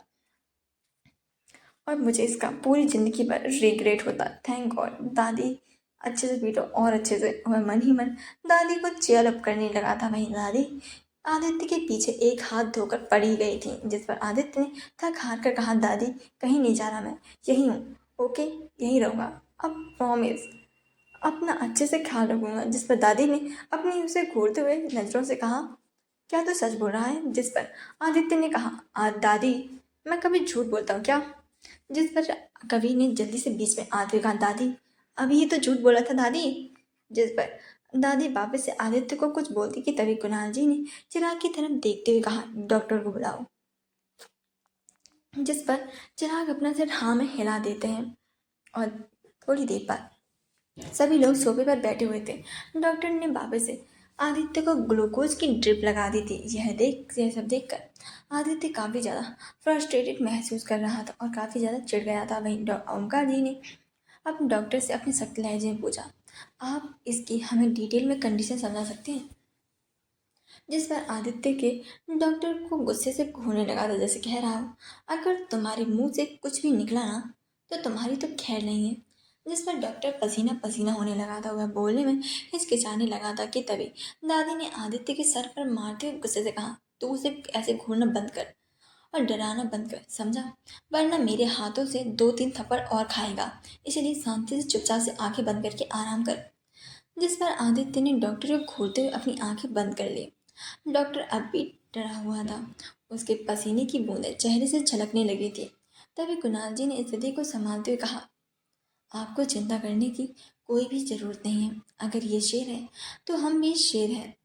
और मुझे इसका पूरी ज़िंदगी भर रिग्रेट होता। थैंक गॉड दादी अच्छे से पीटो और अच्छे से। और मन ही मन दादी को चेयर अप करने लगा था। वहीं दादी आदित्य के पीछे एक हाथ धोकर पड़ी गई थी। जिस पर आदित्य ने थक हार कर कहा, दादी कहीं नहीं जा रहा, मैं यहीं हूँ, ओके यहीं रहूँगा, अब प्रॉमिस अपना अच्छे से ख्याल रखूँगा। जिस पर दादी ने अपनी उसे घूरते हुए नज़रों से कहा, क्या तू सच बोल रहा है? जिस पर आदित्य ने कहा, दादी मैं कभी झूठ बोलता हूँ क्या? जिस पर कवि ने जल्दी से बीच में आते हुए कहा, दादी अभी ही तो झूठ बोला था दादी। जिस पर दादी वापस से आदित्य को कुछ बोलती कि तभी कुणाल जी ने चिराग की तरफ देखते हुए कहा, डॉक्टर को बुलाओ। जिस पर चिराग अपना सिर हाँ में हिला देते हैं और थोड़ी देर बाद सभी लोग सोफे पर बैठे हुए थे। डॉक्टर ने वापस से आदित्य को ग्लूकोज की ड्रिप लगा दी थी। यह सब देखकर आदित्य काफ़ी ज़्यादा फ्रस्ट्रेटेड महसूस कर रहा था और काफ़ी ज़्यादा चिढ़ गया था। वहीं ओमकार जी ने अब डॉक्टर से अपने सख्त लहजे में पूछा, आप इसकी हमें डिटेल में कंडीशन समझा सकते हैं? जिस पर आदित्य के डॉक्टर को गुस्से से घूरने लगा था, जैसे कह रहा हो, अगर तुम्हारे मुंह से कुछ भी निकला ना तो तुम्हारी तो खैर नहीं है। जिस पर डॉक्टर पसीना पसीना होने लगा था, वह बोलने में हिचकिचाने लगा था कि तभी दादी ने आदित्य के सर पर मारते हुए गुस्से से कहा, तू उसे ऐसे घूरना बंद कर और डराना बंद कर, समझा? वरना मेरे हाथों से 2-3 थप्पड़ और खाएगा। इसलिए शांति से चुपचाप से आंखें बंद करके आराम कर। जिस पर आदित्य ने डॉक्टर को घूरते हुए अपनी आंखें बंद कर ली। डॉक्टर अब भी डरा हुआ था। उसके पसीने की बूंदें चेहरे से छलकने लगी थी। तभी कुणाल जी ने स्थिति को संभालते हुए कहा, आपको चिंता करने की कोई भी जरूरत नहीं है। अगर ये शेर है तो हम भी शेर हैं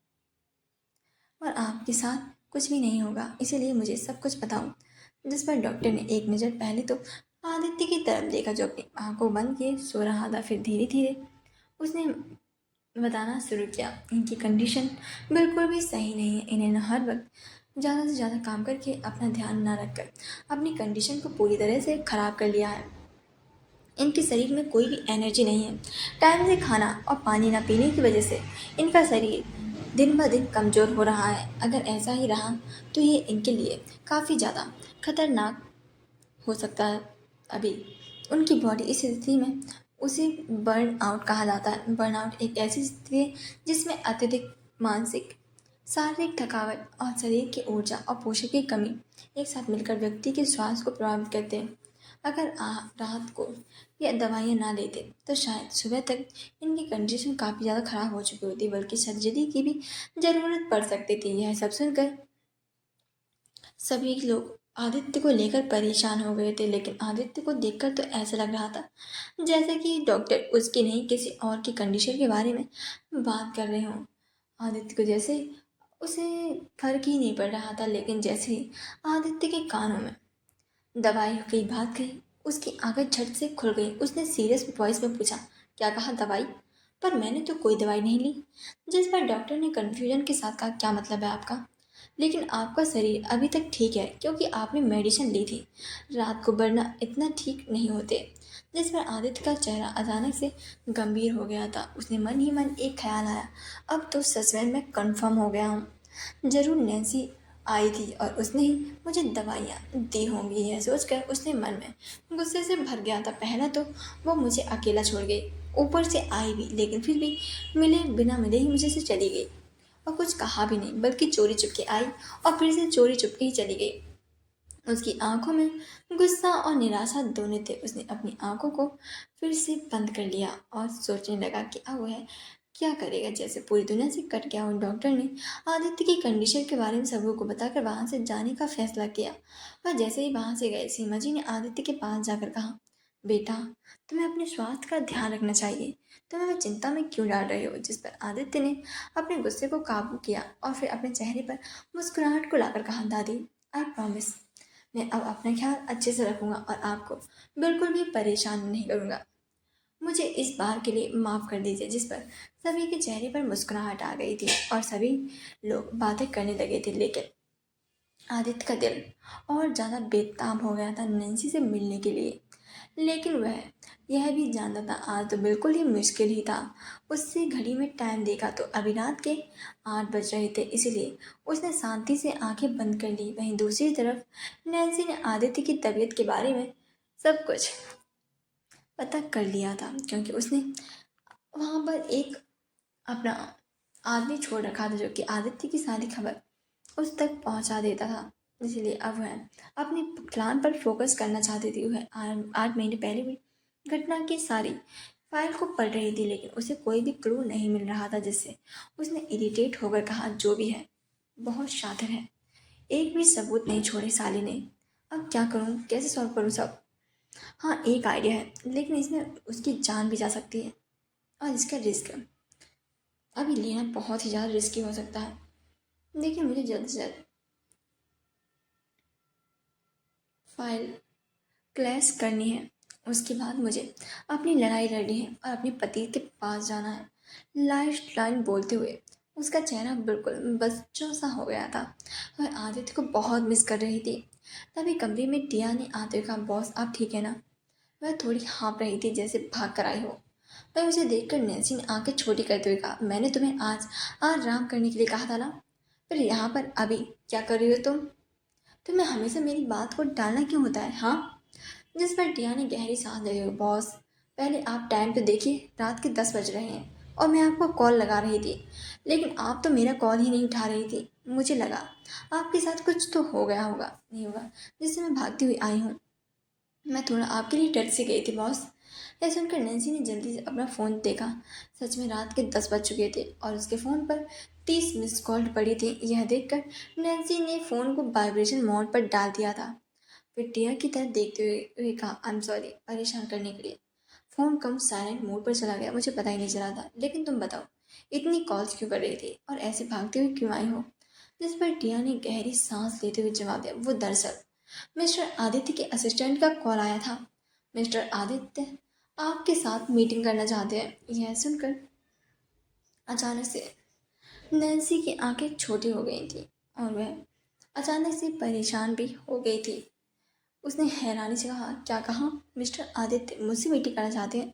और आपके साथ कुछ भी नहीं होगा, इसीलिए मुझे सब कुछ बताओ। जिस पर डॉक्टर ने एक नज़र पहले तो आदित्य की तरफ देखा जो अपनी आंखों बंद किए सो रहा था, फिर धीरे धीरे उसने बताना शुरू किया, इनकी कंडीशन बिल्कुल भी सही नहीं है। इन्हें न हर वक्त ज़्यादा से ज़्यादा काम करके अपना ध्यान ना रखकर अपनी कंडीशन को पूरी तरह से ख़राब कर लिया है। इनके शरीर में कोई भी एनर्जी नहीं है। टाइम से खाना और पानी ना पीने की वजह से इनका शरीर दिन ब दिन कमज़ोर हो रहा है। अगर ऐसा ही रहा तो ये इनके लिए काफ़ी ज़्यादा खतरनाक हो सकता है। अभी उनकी बॉडी इस स्थिति में उसे बर्न आउट कहा जाता है। बर्न आउट एक ऐसी स्थिति है जिसमें अत्यधिक मानसिक शारीरिक थकावट और शरीर की ऊर्जा और पोषण की कमी एक साथ मिलकर व्यक्ति के स्वास्थ्य को प्रभावित करते हैं। अगर रात को ये दवाइयाँ ना लेते तो शायद सुबह तक इनकी कंडीशन काफ़ी ज़्यादा खराब हो चुकी होती, बल्कि सर्जरी की भी ज़रूरत पड़ सकती थी। यह सब सुनकर सभी लोग आदित्य को लेकर परेशान हो गए थे, लेकिन आदित्य को देखकर तो ऐसा लग रहा था जैसे कि डॉक्टर उसकी नहीं किसी और की कंडीशन के बारे में बात कर रहे हों। आदित्य को जैसे उसे फर्क ही नहीं पड़ रहा था, लेकिन जैसे ही आदित्य के कानों में दवाई की बात कही, उसकी आंखें झट से खुल गई। उसने सीरियस वॉइस में पूछा, क्या कहा, दवाई? पर मैंने तो कोई दवाई नहीं ली। जिस पर डॉक्टर ने कन्फ्यूजन के साथ कहा, क्या मतलब है आपका? लेकिन आपका शरीर अभी तक ठीक है क्योंकि आपने मेडिसिन ली थी। रात को बढ़ना इतना ठीक नहीं होते। जिस पर आदित्य का चेहरा अचानक से गंभीर हो गया था। उसने मन ही मन एक ख्याल आया, अब तो सच में मैं कंफर्म हो गया हूँ। जरूर नैन्सी आई थी और उसने ही मुझे दवाइयाँ दी होंगी। यह सोचकर उसने मन में गुस्से से भर गया था। पहला तो वो मुझे अकेला छोड़ गई, ऊपर से आई भी, लेकिन फिर भी मिले बिना मिले ही मुझे से चली गई। और कुछ कहा भी नहीं, बल्कि चोरी चुपके आई और फिर से चोरी चुपके ही चली गई। उसकी आंखों में गुस्सा और निराशा दोनों थे। उसने अपनी आंखों को फिर से बंद कर लिया और सोचने लगा कि अब वह क्या करेगा। जैसे पूरी दुनिया से कट गया। और डॉक्टर ने आदित्य की कंडीशन के बारे में सबों को बताकर वहां से जाने का फैसला किया। और जैसे ही वहां से गए, सीमा जी ने आदित्य के पास जाकर कहा, बेटा, तुम्हें अपने स्वास्थ्य का ध्यान रखना चाहिए। तुम्हें मैं चिंता में क्यों डाल रहे हो? जिस पर आदित्य ने अपने गुस्से को काबू किया और फिर अपने चेहरे पर मुस्कुराहट को लाकर कहा, दादी, आई प्रॉमिस, मैं अब अपना ख्याल अच्छे से रखूंगा और आपको बिल्कुल भी परेशान नहीं करूंगा। मुझे इस बार के लिए माफ़ कर दीजिए। जिस पर सभी के चेहरे पर मुस्कुराहट आ गई थी और सभी लोग बातें करने लगे थे। लेकिन आदित्य का दिल और ज़्यादा बेताब हो गया था नैन्सी से मिलने के लिए। लेकिन वह यह भी जानता था आज तो बिल्कुल ही मुश्किल ही था। उससे घड़ी में टाइम देखा तो अभी रात के 8 बज रहे थे, इसलिए उसने शांति से आंखें बंद कर ली। वहीं दूसरी तरफ नैन्सी ने आदित्य की तबीयत के बारे में सब कुछ पता कर लिया था, क्योंकि उसने वहाँ पर एक अपना आदमी छोड़ रखा था जो कि आदित्य की सारी खबर उस तक पहुंचा देता था। इसलिए अब वह अपने प्लान पर फोकस करना चाहती थी। वह 8 महीने पहले भी घटना की सारी फाइल को पढ़ रही थी, लेकिन उसे कोई भी क्लू नहीं मिल रहा था। जिससे उसने इरिटेट होकर कहा, जो भी है बहुत शातिर है, एक भी सबूत नहीं छोड़े साली ने। अब क्या करूं, कैसे सॉल्व करूं सब? हाँ, एक आइडिया है, लेकिन इसमें उसकी जान भी जा सकती है और इसका रिस्क अभी लेना बहुत ही ज़्यादा रिस्की हो सकता है। देखिए, मुझे जल्द से जल्द फाइल क्लैश करनी है। उसके बाद मुझे अपनी लड़ाई लड़नी है और अपने पति के पास जाना है। लास्ट लाइन बोलते हुए उसका चेहरा बिल्कुल बच्चों सा हो गया था। वह आदित्य को बहुत मिस कर रही थी। तभी कमरे में टिया ने आते हुए कहा, बॉस आप ठीक है ना? वह थोड़ी हाँप रही थी, जैसे भाग कर आई हो। वह उसे देखकर नैन्सी ने आंखें छोटी करते हुए कहा, मैंने तुम्हें आज आराम करने के लिए कहा था ना, फिर यहाँ पर अभी क्या कर रही हो तुम? तुम्हें हमेशा मेरी बात को टालना क्यों होता है, हाँ? जिस पर टिया ने गहरी सांस लेते हुए, बॉस, पहले आप टाइम तो देखिए, रात के 10 बज रहे हैं और मैं आपको कॉल लगा रही थी, लेकिन आप तो मेरा कॉल ही नहीं उठा रही थी। मुझे लगा आपके साथ कुछ तो हो गया होगा, नहीं होगा, जिससे मैं भागती हुई आई हूँ। मैं थोड़ा आपके लिए डर से गई थी बॉस। यह सुनकर नैन्सी ने जल्दी से अपना फ़ोन देखा। सच में रात के 10 बज चुके थे और उसके फ़ोन पर 30 मिस कॉल पड़ी थी। यह देखकर नैन्सी ने फ़ोन को वाइब्रेशन मोड पर डाल दिया था। फिर टिया की तरफ देखते हुए कहा, आई एम सॉरी परेशान करने के लिए। फ़ोन कम साइलेंट मोड पर चला गया, मुझे पता ही नहीं चला था। लेकिन तुम बताओ, इतनी कॉल्स क्यों कर रही थी और ऐसे भागते हुए क्यों आई हो? जिस पर टिया ने गहरी सांस लेते हुए जवाब दिया, वो दरअसल मिस्टर आदित्य के असिस्टेंट का कॉल आया था। मिस्टर आदित्य आपके साथ मीटिंग करना चाहते हैं। यह सुनकर अचानक से नैन्सी की आंखें छोटी हो गई थी और वह अचानक से परेशान भी हो गई थी। उसने हैरानी से कहा, क्या कहा? मिस्टर आदित्य मुझसे मीटिंग करना चाहते हैं?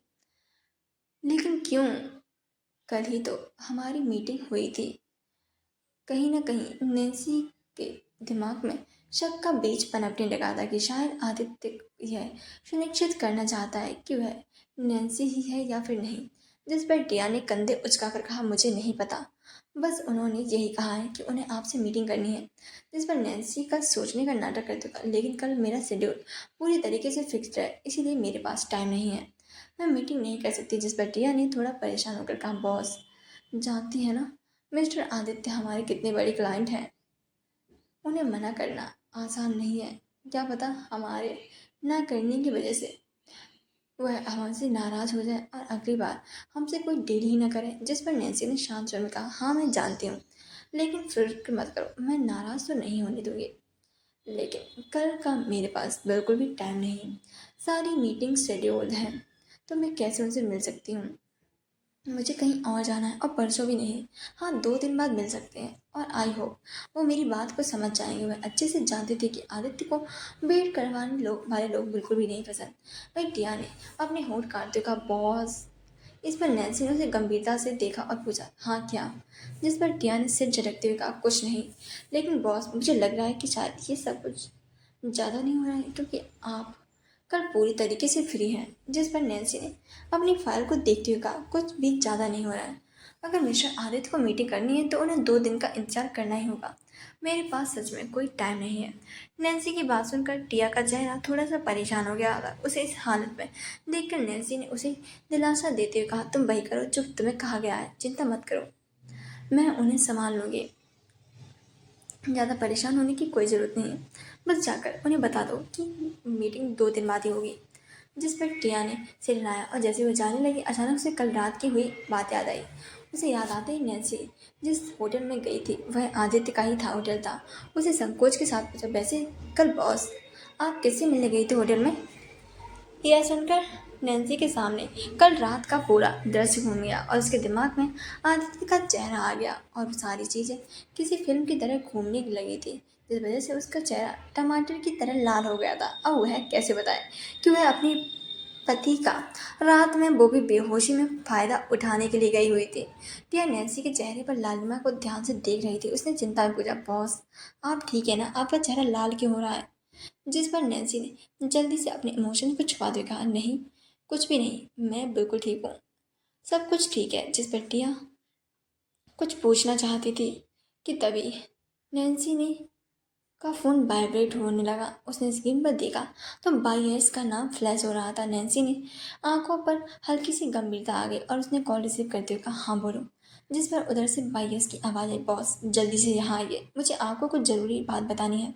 लेकिन क्यों? कल ही तो हमारी मीटिंग हुई थी। कहीं ना कहीं नैन्सी के दिमाग में शक का बीज पनपने लगा था कि शायद आदित्य यह सुनिश्चित करना चाहता है कि वह नैन्सी ही है या फिर नहीं। जिस पर टिया ने कंधे उचकाकर कहा, मुझे नहीं पता, बस उन्होंने यही कहा है कि उन्हें आपसे मीटिंग करनी है। जिस पर नैन्सी का सोचने का नाटक करते हुए, लेकिन कल मेरा शेड्यूल पूरी तरीके से फिक्स्ड है, इसीलिए मेरे पास टाइम नहीं है, मैं मीटिंग नहीं कर सकती। जिस पर टिया ने थोड़ा परेशान होकर कहा, बॉस जानती है ना मिस्टर आदित्य हमारे कितने बड़े क्लाइंट हैं, उन्हें मना करना आसान नहीं है। क्या पता हमारे ना करने की वजह से वह हमसे नाराज़ हो जाए और अगली बार हमसे कोई डील ही ना करे। जिस पर नैन्सी ने शांत स्वर में कहा, हाँ मैं जानती हूँ, लेकिन फिक्र मत करो, मैं नाराज़ तो नहीं होने दूंगी। लेकिन कल का मेरे पास बिल्कुल भी टाइम नहीं। सारी मीटिंग शेड्यूल हैं, तो मैं कैसे उनसे मिल सकती हूँ? मुझे कहीं और जाना है और परसों भी नहीं। हाँ, 2 दिन बाद मिल सकते हैं और आई होप वो मेरी बात को समझ जाएंगे। वह अच्छे से जानते थे कि आदित्य को वेट करवाने वाले लोग बिल्कुल भी नहीं पसंद। वही टिया ने अपने होंठ काटते हुए कहा, बॉस। इस पर नैन्सी ने उसे गंभीरता से देखा और पूछा, हाँ क्या? जिस पर टिया ने सिर झटकते हुए कहा, कुछ नहीं। लेकिन बॉस, मुझे लग रहा है कि शायद ये सब कुछ ज़्यादा नहीं हो रहा है, क्योंकि आप कल पूरी तरीके से फ्री हैं। जिस पर नैन्सी ने अपनी फाइल को देखते हुए कहा, कुछ भी ज़्यादा नहीं हो रहा है। अगर मिस्टर आदित्य को मीटिंग करनी है तो उन्हें 2 दिन का इंतजार करना ही होगा। मेरे पास सच में कोई टाइम नहीं है। नैन्सी की बात सुनकर टिया का चेहरा थोड़ा सा परेशान हो गया था। उसे इस हालत में देखकर नैन्सी ने उसे दिलासा देते हुए कहा, तुम वही करो जो तुम्हें कहा गया है, चिंता मत करो, मैं उन्हें संभाल लूंगी। ज़्यादा परेशान होने की कोई ज़रूरत नहीं है। बस जाकर उन्हें बता दो कि मीटिंग 2 दिन बाद ही होगी। जिस पर टिया ने सिर हिलाया और जैसे वो जाने लगी, अचानक से कल रात की हुई बात याद आई। उसे याद आते ही नैन्सी जिस होटल में गई थी वह आदित्य का ही था होटल था। उसे संकोच के साथ पूछा, वैसे कल बॉस आप किससे मिलने गई थी होटल में? यह सुनकर नैन्सी के सामने कल रात का पूरा दृश्य घूम गया और उसके दिमाग में आदित्य का चेहरा आ गया और सारी चीज़ें किसी फिल्म की तरह घूमने लगी थी, जिस वजह से उसका चेहरा टमाटर की तरह लाल हो गया था। अब वह कैसे बताए कि वह अपनी पति का रात में वो भी बेहोशी में फ़ायदा उठाने के लिए गई हुई थी। टिया नैन्सी के चेहरे पर लालिमा को ध्यान से देख रही थी। उसने चिंता में पूछा, बॉस आप ठीक है ना? आपका चेहरा लाल क्यों हो रहा है? जिस पर नैन्सी ने जल्दी से अपने इमोशन को छुपाते हुए कहा, नहीं कुछ भी नहीं, मैं बिल्कुल ठीक हूँ, सब कुछ ठीक है। जिस पर टिया कुछ पूछना चाहती थी कि तभी नैन्सी ने का फोन वाइब्रेट होने लगा। उसने स्क्रीन पर देखा तो बाईएस का नाम फ्लैश हो रहा था। नैन्सी ने आंखों पर हल्की सी गंभीरता आ गई और उसने कॉल रिसीव करते हुए कहा, हाँ बोलो। जिस पर उधर से बाईएस की आवाज़ आई, बॉस जल्दी से यहाँ आइए, मुझे आपको कुछ ज़रूरी बात बतानी है।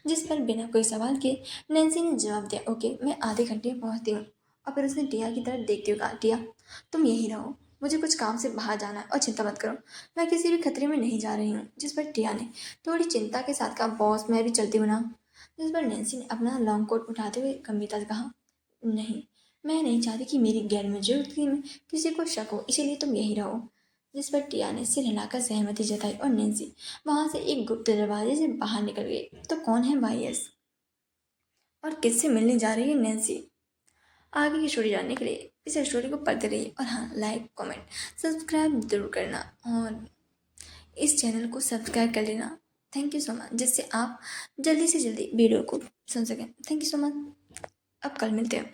जिस पर बिना कोई सवाल किए नैन्सी ने जवाब दिया, ओके मैं आधे घंटे में पहुँचती हूँ। और फिर उसने टिया की तरफ देखते हुए कहा, टिया तुम यहीं रहो, मुझे कुछ काम से बाहर जाना है और चिंता मत करो, मैं किसी भी खतरे में नहीं जा रही हूँ। जिस पर टिया ने थोड़ी चिंता के साथ कहा, बॉस मैं भी चलती हूँ ना? जिस पर नैन्सी ने अपना लॉन्ग कोट उठाते हुए गंभीरता से कहा, नहीं मैं नहीं चाहती कि मेरी गैर मौजूदगी में किसी को शक हो, इसीलिए तुम यहीं रहो। जिस पर टिया ने सिर हिलाकर सहमति जताई और नैन्सी वहां से एक गुप्त दरवाजे से बाहर निकल गई। तो कौन है वाईएस और किससे मिलने जा रही है नैन्सी? आगे की स्टोरी जानने के लिए इस स्टोरी को पढ़ते रहिए और हाँ, लाइक कमेंट सब्सक्राइब जरूर करना और इस चैनल को सब्सक्राइब कर लेना। थैंक यू सो मच, जिससे आप जल्दी से जल्दी वीडियो को सुन सकें। Thank you so much. अब कल मिलते हैं।